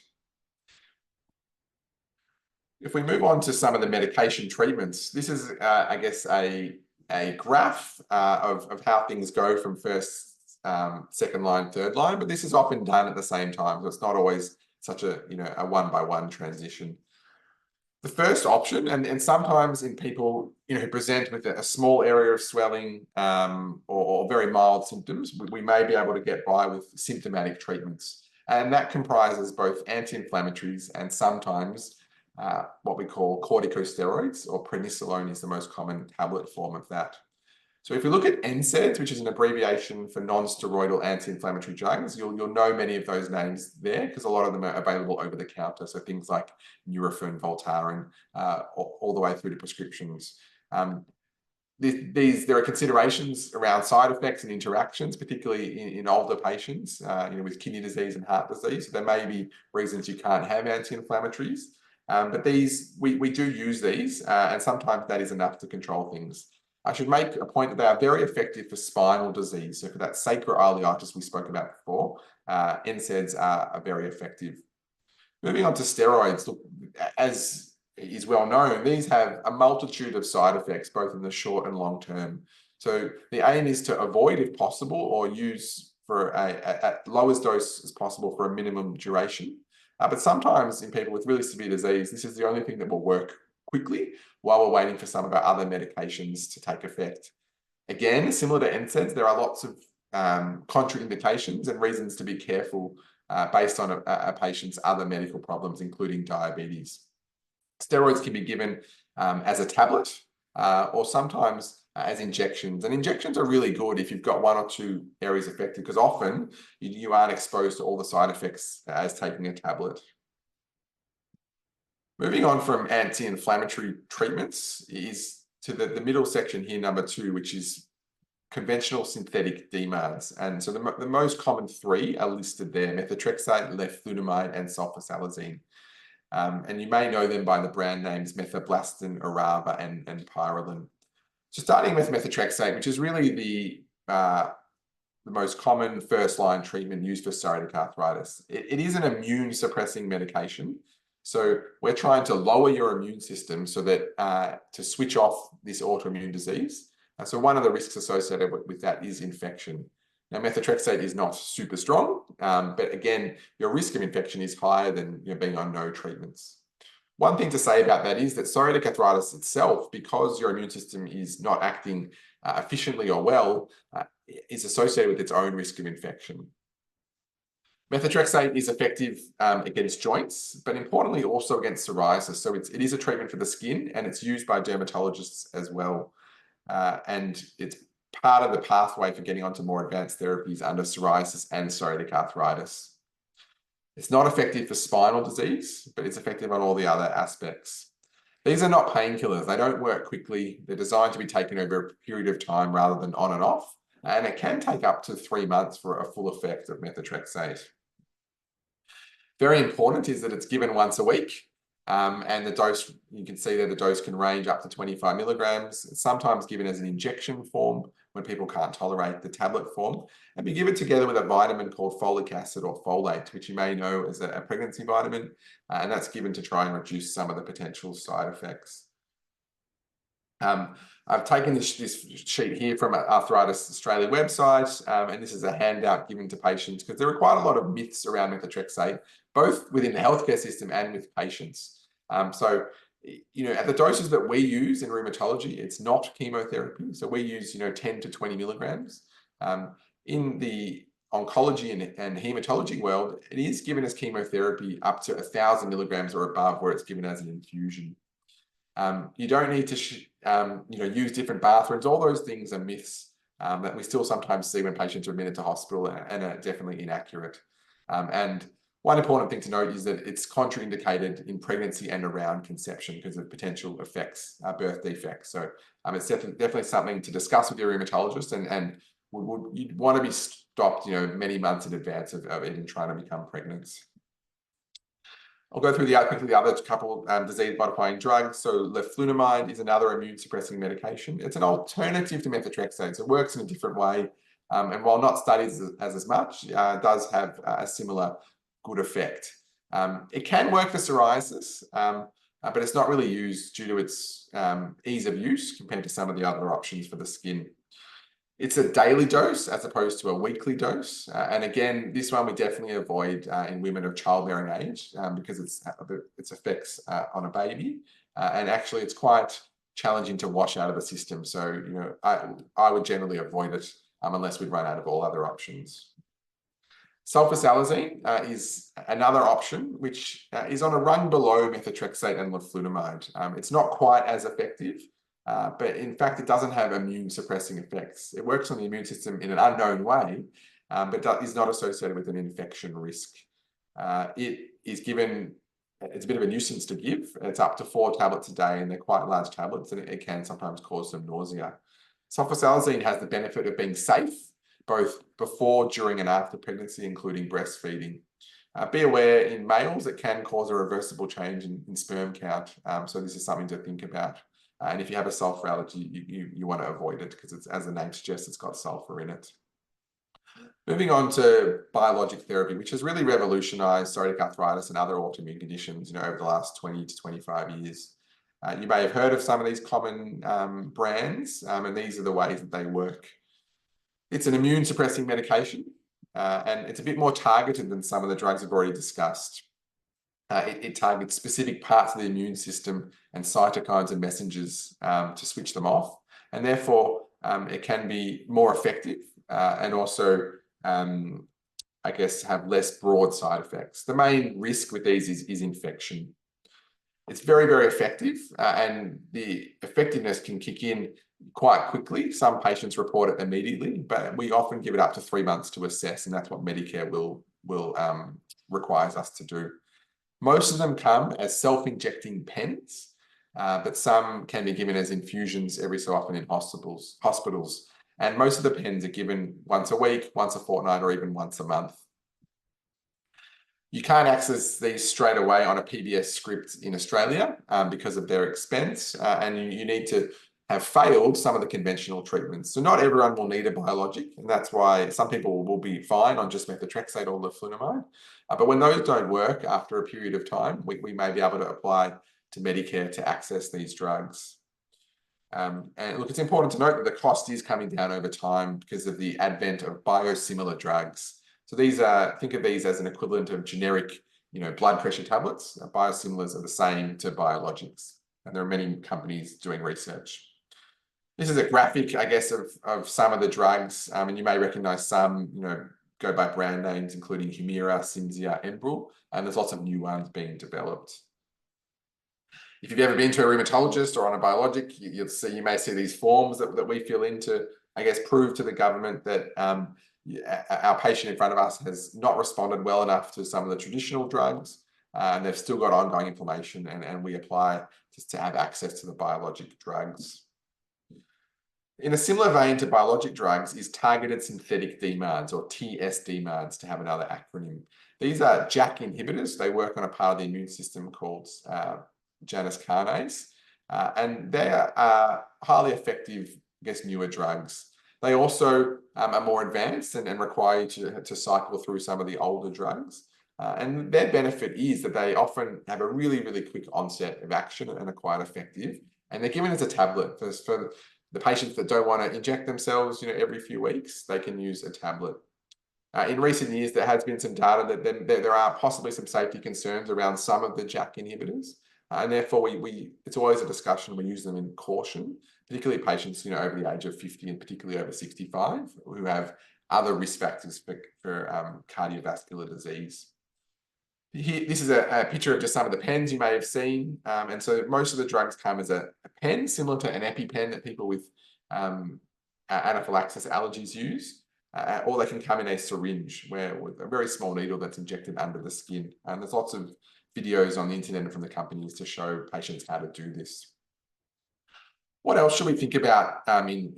If we move on to some of the medication treatments, this is, I guess, a graph of how things go from first, second line, third line, but this is often done at the same time, so it's not always such a one-by-one transition. The first option, and sometimes in people who present with a small area of swelling or very mild symptoms, we may be able to get by with symptomatic treatments, and that comprises both anti-inflammatories and sometimes what we call corticosteroids, or prednisolone is the most common tablet form of that. So if you look at NSAIDs, which is an abbreviation for non-steroidal anti-inflammatory drugs, you'll know many of those names there because a lot of them are available over the counter. So things like Nurofen, Voltaren, all the way through to prescriptions. There are considerations around side effects and interactions, particularly in older patients, with kidney disease and heart disease. So there may be reasons you can't have anti-inflammatories, but we do use these, and sometimes that is enough to control things. I should make a point that they are very effective for spinal disease. So for that sacroiliitis we spoke about before, NSAIDs are very effective. Moving on to steroids, look, as is well known, these have a multitude of side effects, both in the short and long term. So the aim is to avoid, if possible, or use for at lowest dose as possible for a minimum duration. But sometimes in people with really severe disease, this is the only thing that will work quickly while we're waiting for some of our other medications to take effect. Again, similar to NSAIDs, there are lots of contraindications and reasons to be careful based on a patient's other medical problems, including diabetes. Steroids can be given as a tablet or sometimes as injections. And injections are really good if you've got one or two areas affected, because often you aren't exposed to all the side effects as taking a tablet. Moving on from anti-inflammatory treatments is to the middle section here, number 2, which is conventional synthetic DMARDs. And so the most common 3 are listed there: methotrexate, leflunomide, and sulfasalazine. And you may know them by the brand names methoblastin, Arava, and Prevalence. So starting with methotrexate, which is really the most common first-line treatment used for psoriatic arthritis. It is an immune-suppressing medication. So we're trying to lower your immune system so that to switch off this autoimmune disease. So one of the risks associated with that is infection. Now, methotrexate is not super strong, but again, your risk of infection is higher than being on no treatments. One thing to say about that is that psoriatic arthritis itself, because your immune system is not acting efficiently or well, is associated with its own risk of infection. Methotrexate is effective against joints, but importantly also against psoriasis. So it is a treatment for the skin, and it's used by dermatologists as well. And it's part of the pathway for getting onto more advanced therapies under psoriasis and psoriatic arthritis. It's not effective for spinal disease, but it's effective on all the other aspects. These are not painkillers. They don't work quickly. They're designed to be taken over a period of time rather than on and off. And it can take up to 3 months for a full effect of methotrexate. Very important is that it's given once a week. And the dose, you can see there, the dose can range up to 25 milligrams. It's sometimes given as an injection form when people can't tolerate the tablet form. And we give it together with a vitamin called folic acid or folate, which you may know as a pregnancy vitamin. And that's given to try and reduce some of the potential side effects. I've taken this sheet here from Arthritis Australia website, and this is a handout given to patients because there are quite a lot of myths around methotrexate, both within the healthcare system and with patients. So, at the doses that we use in rheumatology, it's not chemotherapy. So we use, 10 to 20 milligrams. In the oncology and hematology world, it is given as chemotherapy up to 1,000 milligrams or above, where it's given as an infusion. You don't need to, use different bathrooms. All those things are myths that we still sometimes see when patients are admitted to hospital and are definitely inaccurate. And one important thing to note is that it's contraindicated in pregnancy and around conception because of potential effects, birth defects. So it's definitely something to discuss with your rheumatologist, and you'd want to be stopped, many months in advance of even trying to become pregnant. I'll go through quickly the other couple disease-modifying drugs. So leflunomide is another immune-suppressing medication. It's an alternative to methotrexate, so it works in a different way. And while not studied as much, does have a similar good effect. It can work for psoriasis, but it's not really used due to its ease of use compared to some of the other options for the skin. It's a daily dose as opposed to a weekly dose. And again, this one we definitely avoid in women of childbearing age because its effects on a baby. And actually, it's quite challenging to wash out of the system. So, I would generally avoid it unless we'd run out of all other options. Sulfasalazine is another option, which is on a rung below methotrexate and leflunomide. It's not quite as effective, but in fact, it doesn't have immune suppressing effects. It works on the immune system in an unknown way, but is not associated with an infection risk. It is given, it's a bit of a nuisance to give. It's up to 4 tablets a day, and they're quite large tablets, and it can sometimes cause some nausea. Sulfasalazine has the benefit of being safe, both before, during, and after pregnancy, including breastfeeding. Be aware, in males, it can cause a reversible change in sperm count. So this is something to think about. And if you have a sulfur allergy, you want to avoid it because, as the name suggests, it's got sulfur in it. Moving on to biologic therapy, which has really revolutionized psoriatic arthritis and other autoimmune conditions, over the last 20 to 25 years. You may have heard of some of these common brands, and these are the ways that they work. It's an immune suppressing medication, and it's a bit more targeted than some of the drugs we've already discussed. It targets specific parts of the immune system and cytokines and messengers to switch them off, and therefore it can be more effective and also, I guess, have less broad side effects. The main risk with these is infection. It's very, very effective, and the effectiveness can kick in quite quickly. Some patients report it immediately, but we often give it up to 3 months to assess, and that's what Medicare will requires us to do. Most of them come as self-injecting pens, but some can be given as infusions every so often in hospitals. And most of the pens are given once a week, once a fortnight, or even once a month. You can't access these straight away on a PBS script in Australia because of their expense, and you need to have failed some of the conventional treatments. So not everyone will need a biologic, and that's why some people will be fine on just methotrexate or leflunomide. But when those don't work after a period of time, we may be able to apply to Medicare to access these drugs. And look, it's important to note that the cost is coming down over time because of the advent of biosimilar drugs. So these are, think of these as an equivalent of generic, blood pressure tablets. Biosimilars are the same to biologics, and there are many companies doing research. This is a graphic, I guess, of some of the drugs, and you may recognize some, go by brand names, including Humira, Cimzia, Enbrel, and there's lots of new ones being developed. If you've ever been to a rheumatologist or on a biologic, you may see these forms that we fill in to, I guess, prove to the government that our patient in front of us has not responded well enough to some of the traditional drugs, and they've still got ongoing inflammation, and we apply just to have access to the biologic drugs. In a similar vein to biologic drugs is targeted synthetic DMARDs, or TSDMARDs to have another acronym. These are JAK inhibitors. They work on a part of the immune system called Janus kinase, and they are highly effective, I guess, newer drugs. They also are more advanced and require you to cycle through some of the older drugs. And their benefit is that they often have a really, really quick onset of action and are quite effective. And they're given as a tablet. For the patients that don't want to inject themselves, every few weeks, they can use a tablet. In recent years, there has been some data that there are possibly some safety concerns around some of the JAK inhibitors. And therefore, it's always a discussion. We use them in caution, particularly patients, over the age of 50 and particularly over 65 who have other risk factors for cardiovascular disease. Here, this is a picture of just some of the pens you may have seen. And so most of the drugs come as a pen, similar to an EpiPen that people with anaphylaxis allergies use, or they can come in a syringe with a very small needle that's injected under the skin. And there's lots of videos on the internet and from the companies to show patients how to do this. What else should we think about when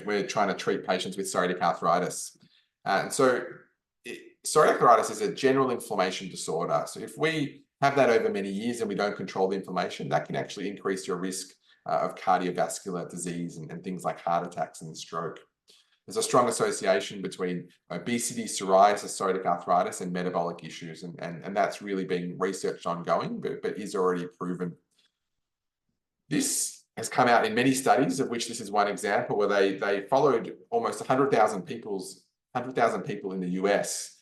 we're trying to treat patients with psoriatic arthritis? Psoriatic arthritis is a general inflammation disorder. So if we have that over many years and we don't control the inflammation, that can actually increase your risk of cardiovascular disease and things like heart attacks and stroke. There's a strong association between obesity, psoriasis, psoriatic arthritis, and metabolic issues, and that's really being researched ongoing, but is already proven. This has come out in many studies, of which this is one example, where they followed almost 100,000 people in the US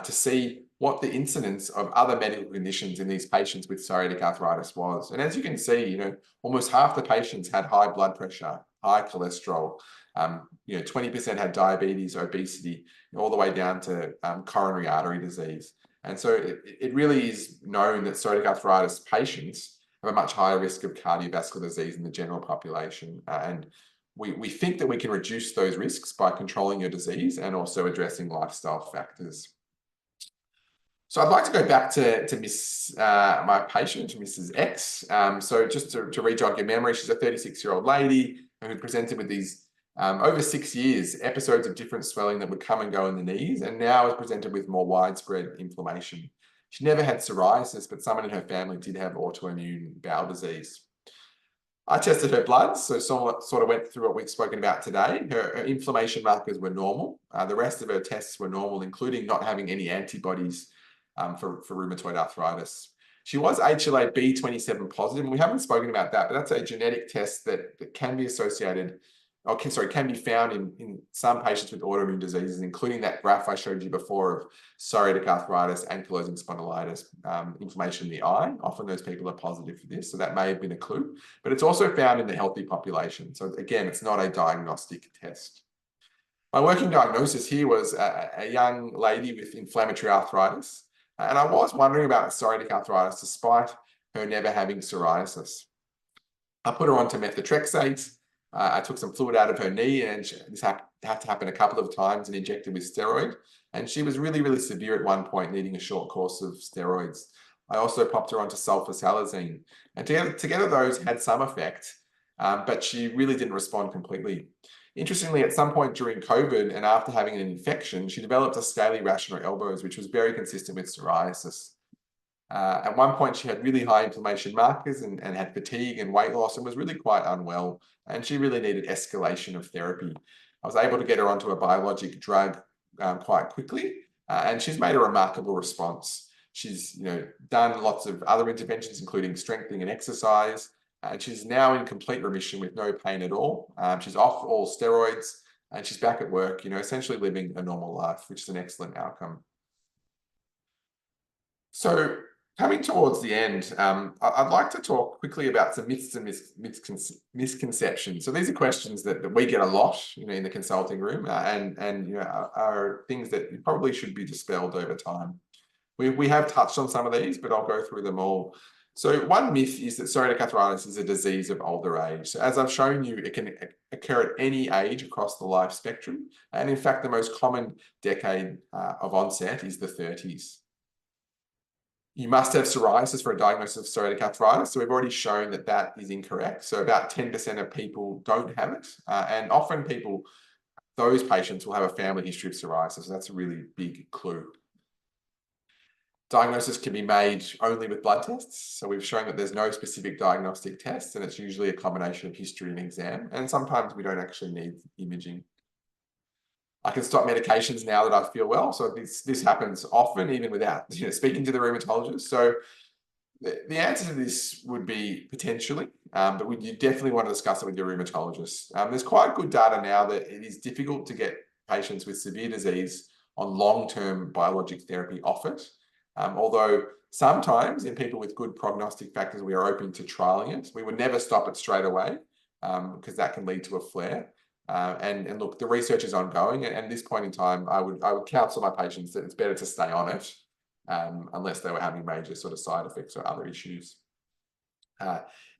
to see what the incidence of other medical conditions in these patients with psoriatic arthritis was. And as you can see, almost half the patients had high blood pressure, high cholesterol, 20% had diabetes, obesity, all the way down to coronary artery disease. And so it really is known that psoriatic arthritis patients have a much higher risk of cardiovascular disease in the general population. And we think that we can reduce those risks by controlling your disease and also addressing lifestyle factors. So I'd like to go back to my patient, Mrs. X. So just to re-jog your memory, she's a 36-year-old lady who presented with these over 6 years, episodes of different swelling that would come and go in the knees, and now is presented with more widespread inflammation. She never had psoriasis, but someone in her family did have autoimmune bowel disease. I tested her blood, so sort of went through what we've spoken about today. Her inflammation markers were normal. The rest of her tests were normal, including not having any antibodies for rheumatoid arthritis. She was HLA-B27 positive, and we haven't spoken about that, but that's a genetic test that can be associated, or can be found in some patients with autoimmune diseases, including that graph I showed you before of psoriatic arthritis, ankylosing spondylitis, inflammation in the eye. Often those people are positive for this, so that may have been a clue, but it's also found in the healthy population. So again, it's not a diagnostic test. My working diagnosis here was a young lady with inflammatory arthritis, and I was wondering about psoriatic arthritis despite her never having psoriasis. I put her onto methotrexate. I took some fluid out of her knee, and this had to happen a couple of times and injected with steroid. And she was really, really severe at one point, needing a short course of steroids. I also popped her onto sulfasalazine. And together those had some effect, but she really didn't respond completely. Interestingly, at some point during COVID and after having an infection, she developed a scaly rash in her elbows, which was very consistent with psoriasis. At one point, she had really high inflammation markers and had fatigue and weight loss and was really quite unwell. And she really needed escalation of therapy. I was able to get her onto a biologic drug quite quickly, and she's made a remarkable response. She's done lots of other interventions, including strengthening and exercise, and she's now in complete remission with no pain at all. She's off all steroids, and she's back at work, essentially living a normal life, which is an excellent outcome. So coming towards the end, I'd like to talk quickly about some myths and misconceptions. So these are questions that we get a lot, in the consulting room, and are things that probably should be dispelled over time. We have touched on some of these, but I'll go through them all. So one myth is that psoriatic arthritis is a disease of older age. So as I've shown you, it can occur at any age across the life spectrum. And in fact, the most common decade of onset is the 30s. You must have psoriasis for a diagnosis of psoriatic arthritis. So we've already shown that that is incorrect. So about 10% of people don't have it. And often those patients will have a family history of psoriasis. So that's a really big clue. Diagnosis can be made only with blood tests. So we've shown that there's no specific diagnostic test, and it's usually a combination of history and exam. And sometimes we don't actually need imaging. I can stop medications now that I feel well. So this happens often, even without speaking to the rheumatologist. So the answer to this would be potentially, but you definitely want to discuss it with your rheumatologist. There's quite good data now that it is difficult to get patients with severe disease on long-term biologic therapy off it. Although sometimes in people with good prognostic factors, we are open to trialing it. We would never stop it straight away because that can lead to a flare. And look, the research is ongoing. And at this point in time, I would counsel my patients that it's better to stay on it unless they were having major sort of side effects or other issues.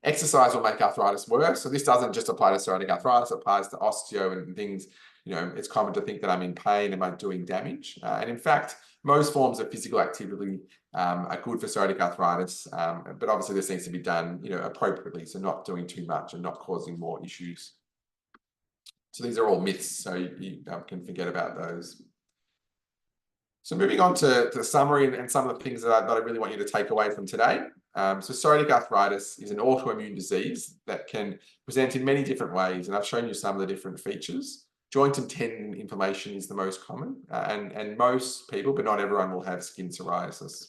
Exercise will make arthritis worse. So this doesn't just apply to psoriatic arthritis, it applies to osteo and things. It's common to think that I'm in pain, am I doing damage? And in fact, most forms of physical activity are good for psoriatic arthritis, but obviously this needs to be done, appropriately. So not doing too much and not causing more issues. So these are all myths, so you can forget about those. So moving on to the summary and some of the things that I really want you to take away from today. So psoriatic arthritis is an autoimmune disease that can present in many different ways, and I've shown you some of the different features. Joint and tendon inflammation is the most common, and most people, but not everyone, will have skin psoriasis.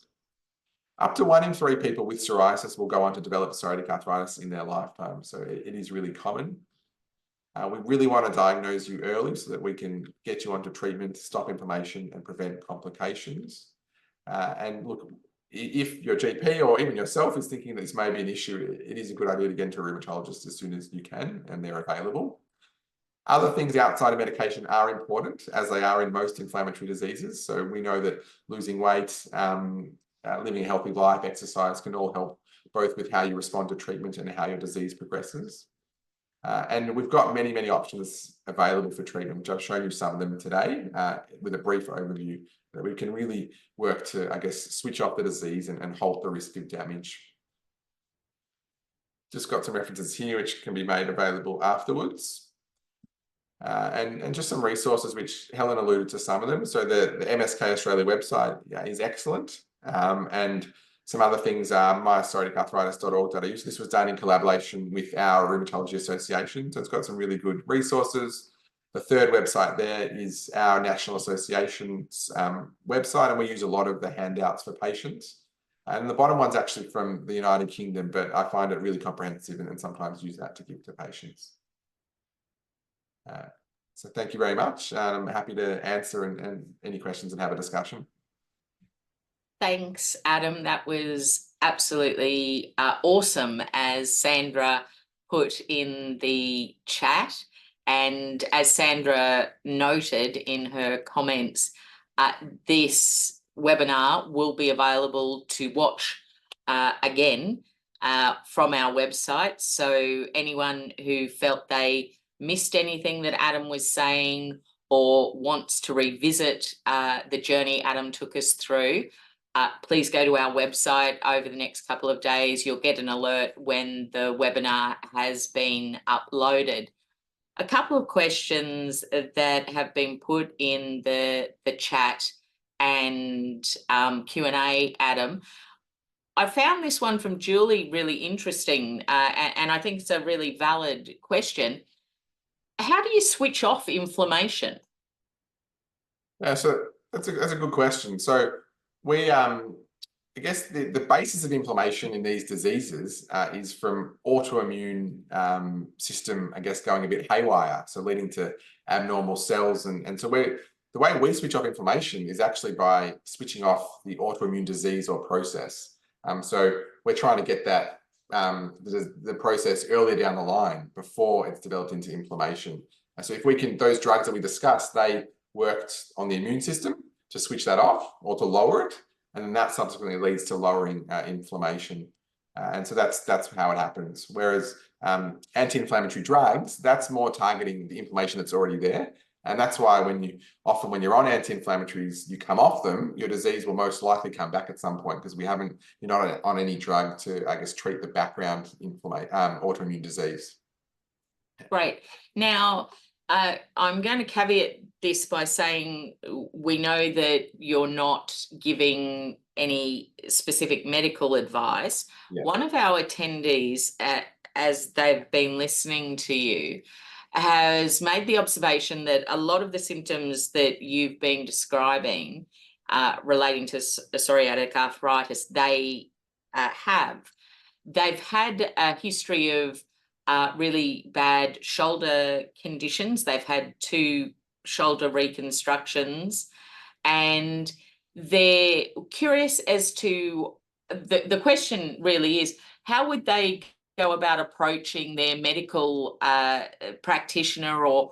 Up to 1 in 3 people with psoriasis will go on to develop psoriatic arthritis in their lifetime, so it is really common. We really want to diagnose you early so that we can get you onto treatment, stop inflammation and prevent complications. And look, if your GP or even yourself is thinking that this may be an issue, it is a good idea to get into a rheumatologist as soon as you can and they're available. Other things outside of medication are important, as they are in most inflammatory diseases. So we know that losing weight, living a healthy life, exercise can all help both with how you respond to treatment and how your disease progresses. And we've got many, many options available for treatment, which I've shown you some of them today with a brief overview that we can really work to, I guess, switch off the disease and halt the risk of damage. Just got some references here which can be made available afterwards. And just some resources which Helen alluded to some of them. So the MSK Australia website is excellent. And some other things are mypsoriatic.org.au. This was done in collaboration with our Rheumatology Association. So it's got some really good resources. The third website there is our National Association's website, and we use a lot of the handouts for patients. And the bottom one's actually from the United Kingdom, but I find it really comprehensive and sometimes use that to give to patients. So thank you very much. I'm happy to answer and any questions and have a discussion. Thanks, Adam. That was absolutely awesome, as Sandra put in the chat. And as Sandra noted in her comments, this webinar will be available to watch again from our website. So anyone who felt they missed anything that Adam was saying or wants to revisit the journey Adam took us through, please go to our website over the next couple of days. You'll get an alert when the webinar has been uploaded. A couple of questions that have been put in the chat and Q&A, Adam. I found this one from Julie really interesting, and I think it's a really valid question. How do you switch off inflammation? Yeah, so that's a good question. So we, I guess the basis of inflammation in these diseases is from autoimmune system, I guess, going a bit haywire, so leading to abnormal cells. And so the way we switch off inflammation is actually by switching off the autoimmune disease or process. So we're trying to get that the process earlier down the line before it's developed into inflammation. So if we can, those drugs that we discussed, they worked on the immune system to switch that off or to lower it, and then that subsequently leads to lowering inflammation. And so that's how it happens. Whereas anti-inflammatory drugs, that's more targeting the inflammation that's already there. And that's why when you're on anti-inflammatories, you come off them, your disease will most likely come back at some point because you're not on any drug to, I guess, treat the background autoimmune disease. Great. Now, I'm going to caveat this by saying we know that you're not giving any specific medical advice. Yeah. One of our attendees, as they've been listening to you, has made the observation that a lot of the symptoms that you've been describing relating to psoriatic arthritis, they've had a history of really bad shoulder conditions. They've had 2 shoulder reconstructions, and they're curious as to the question really is, how would they go about approaching their medical practitioner or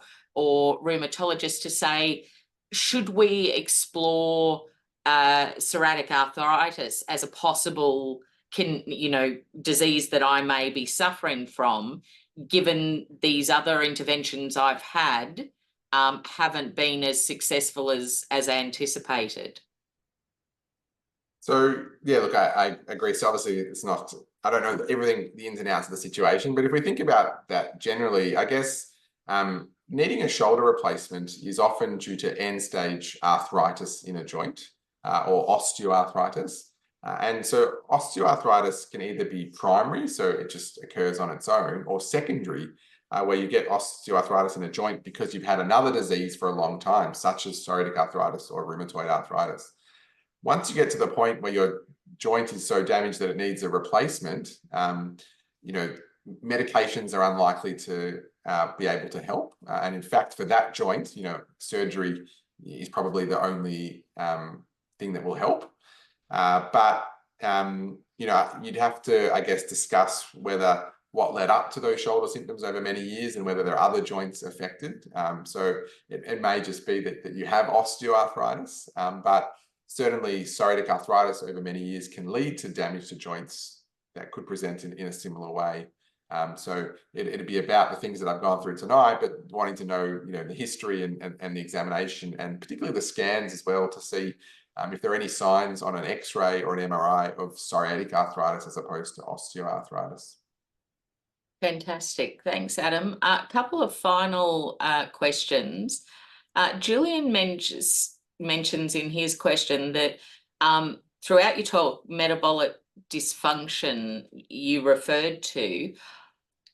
rheumatologist to say, should we explore psoriatic arthritis as a possible disease that I may be suffering from, given these other interventions I've had haven't been as successful as anticipated? So yeah, look, I agree. So obviously it's not, I don't know everything, the ins and outs of the situation, but if we think about that generally, I guess needing a shoulder replacement is often due to end-stage arthritis in a joint or osteoarthritis. And so osteoarthritis can either be primary, so it just occurs on its own, or secondary, where you get osteoarthritis in a joint because you've had another disease for a long time, such as psoriatic arthritis or rheumatoid arthritis. Once you get to the point where your joint is so damaged that it needs a replacement, medications are unlikely to be able to help. And in fact, for that joint, surgery is probably the only thing that will help. But you'd have to, I guess, discuss what led up to those shoulder symptoms over many years and whether there are other joints affected. So it may just be that you have osteoarthritis, but certainly psoriatic arthritis over many years can lead to damage to joints that could present in a similar way. So it'd be about the things that I've gone through tonight, but wanting to know, the history and the examination, and particularly the scans as well, to see if there are any signs on an X-ray or an MRI of psoriatic arthritis as opposed to osteoarthritis. Fantastic. Thanks, Adam. A couple of final questions. Julian mentions in his question that throughout your talk, metabolic dysfunction you referred to.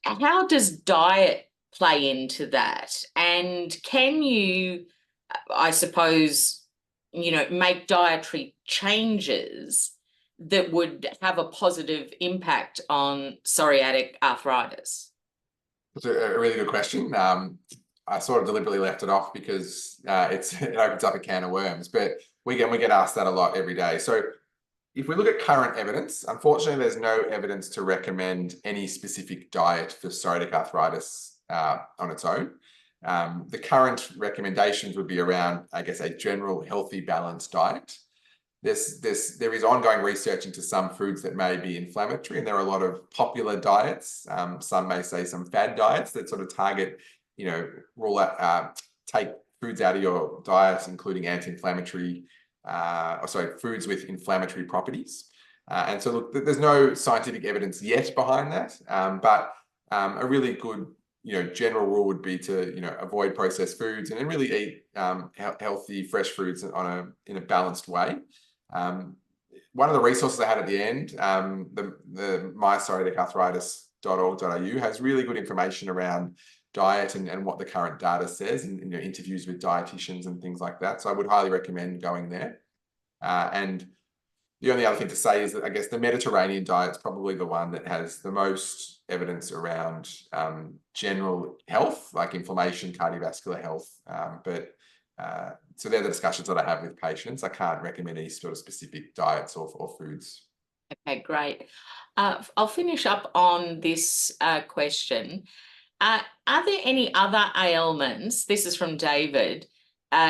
How does diet play into that? And can you, I suppose, make dietary changes that would have a positive impact on psoriatic arthritis? That's a really good question. I sort of deliberately left it off because it opens up a can of worms, but we get asked that a lot every day. So if we look at current evidence, unfortunately, there's no evidence to recommend any specific diet for psoriatic arthritis on its own. The current recommendations would be around, I guess, a general healthy, balanced diet. There is ongoing research into some foods that may be inflammatory, and there are a lot of popular diets. Some may say some fad diets that sort of target, rule out, take foods out of your diet, including anti-inflammatory, foods with inflammatory properties. And so look, there's no scientific evidence yet behind that, but a really good, general rule would be to, avoid processed foods and then really eat healthy, fresh foods in a balanced way. One of the resources I had at the end, the mypsoriaticarthritis.org.au has really good information around diet and what the current data says, and interviews with dietitians and things like that. So I would highly recommend going there. And the only other thing to say is that I guess the Mediterranean diet is probably the one that has the most evidence around general health, like inflammation, cardiovascular health. So they're the discussions that I have with patients. I can't recommend any sort of specific diets or foods. Okay, great. I'll finish up on this question. Are there any other ailments, this is from David,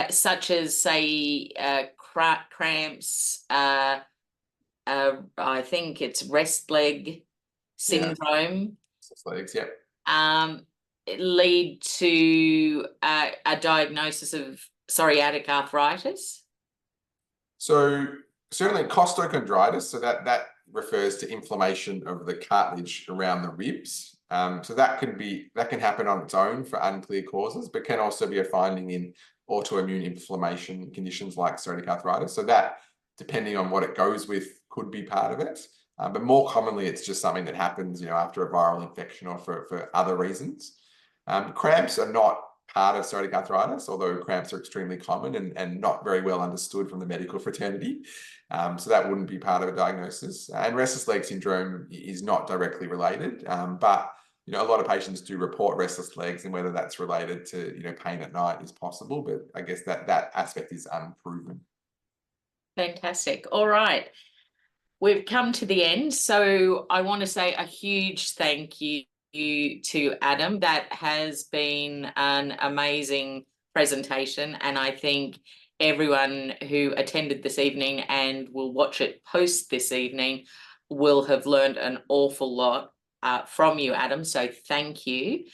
such as, say, cramps, I think it's rest leg syndrome? Restless legs, yep. Lead to a diagnosis of psoriatic arthritis? So certainly costochondritis, so that refers to inflammation of the cartilage around the ribs. So that can happen on its own for unclear causes, but can also be a finding in autoimmune inflammation conditions like psoriatic arthritis. So that, depending on what it goes with, could be part of it. But more commonly, it's just something that happens, after a viral infection or for other reasons. Cramps are not part of psoriatic arthritis, although cramps are extremely common and not very well understood from the medical fraternity. So that wouldn't be part of a diagnosis. And restless leg syndrome is not directly related, but a lot of patients do report restless legs, and whether that's related to pain at night is possible, but I guess that aspect is unproven. Fantastic. All right. We've come to the end, so I want to say a huge thank you to Adam. That has been an amazing presentation, and I think everyone who attended this evening and will watch it post this evening will have learned an awful lot from you, Adam, so thank you.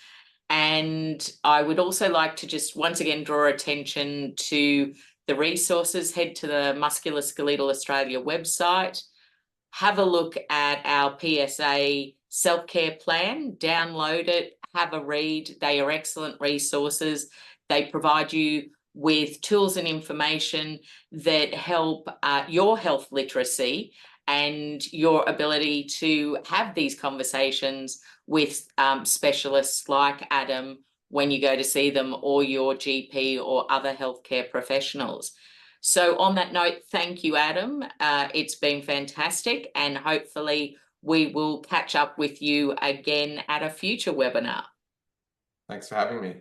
And I would also like to just once again draw attention to the resources. Head to the Musculoskeletal Australia website, have a look at our PSA self-care plan, download it, have a read. They are excellent resources. They provide you with tools and information that help your health literacy and your ability to have these conversations with specialists like Adam when you go to see them, or your GP or other healthcare professionals. So on that note, thank you, Adam. It's been fantastic, and hopefully we will catch up with you again at a future webinar. Thanks for having me.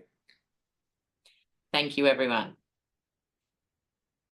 Thank you, everyone.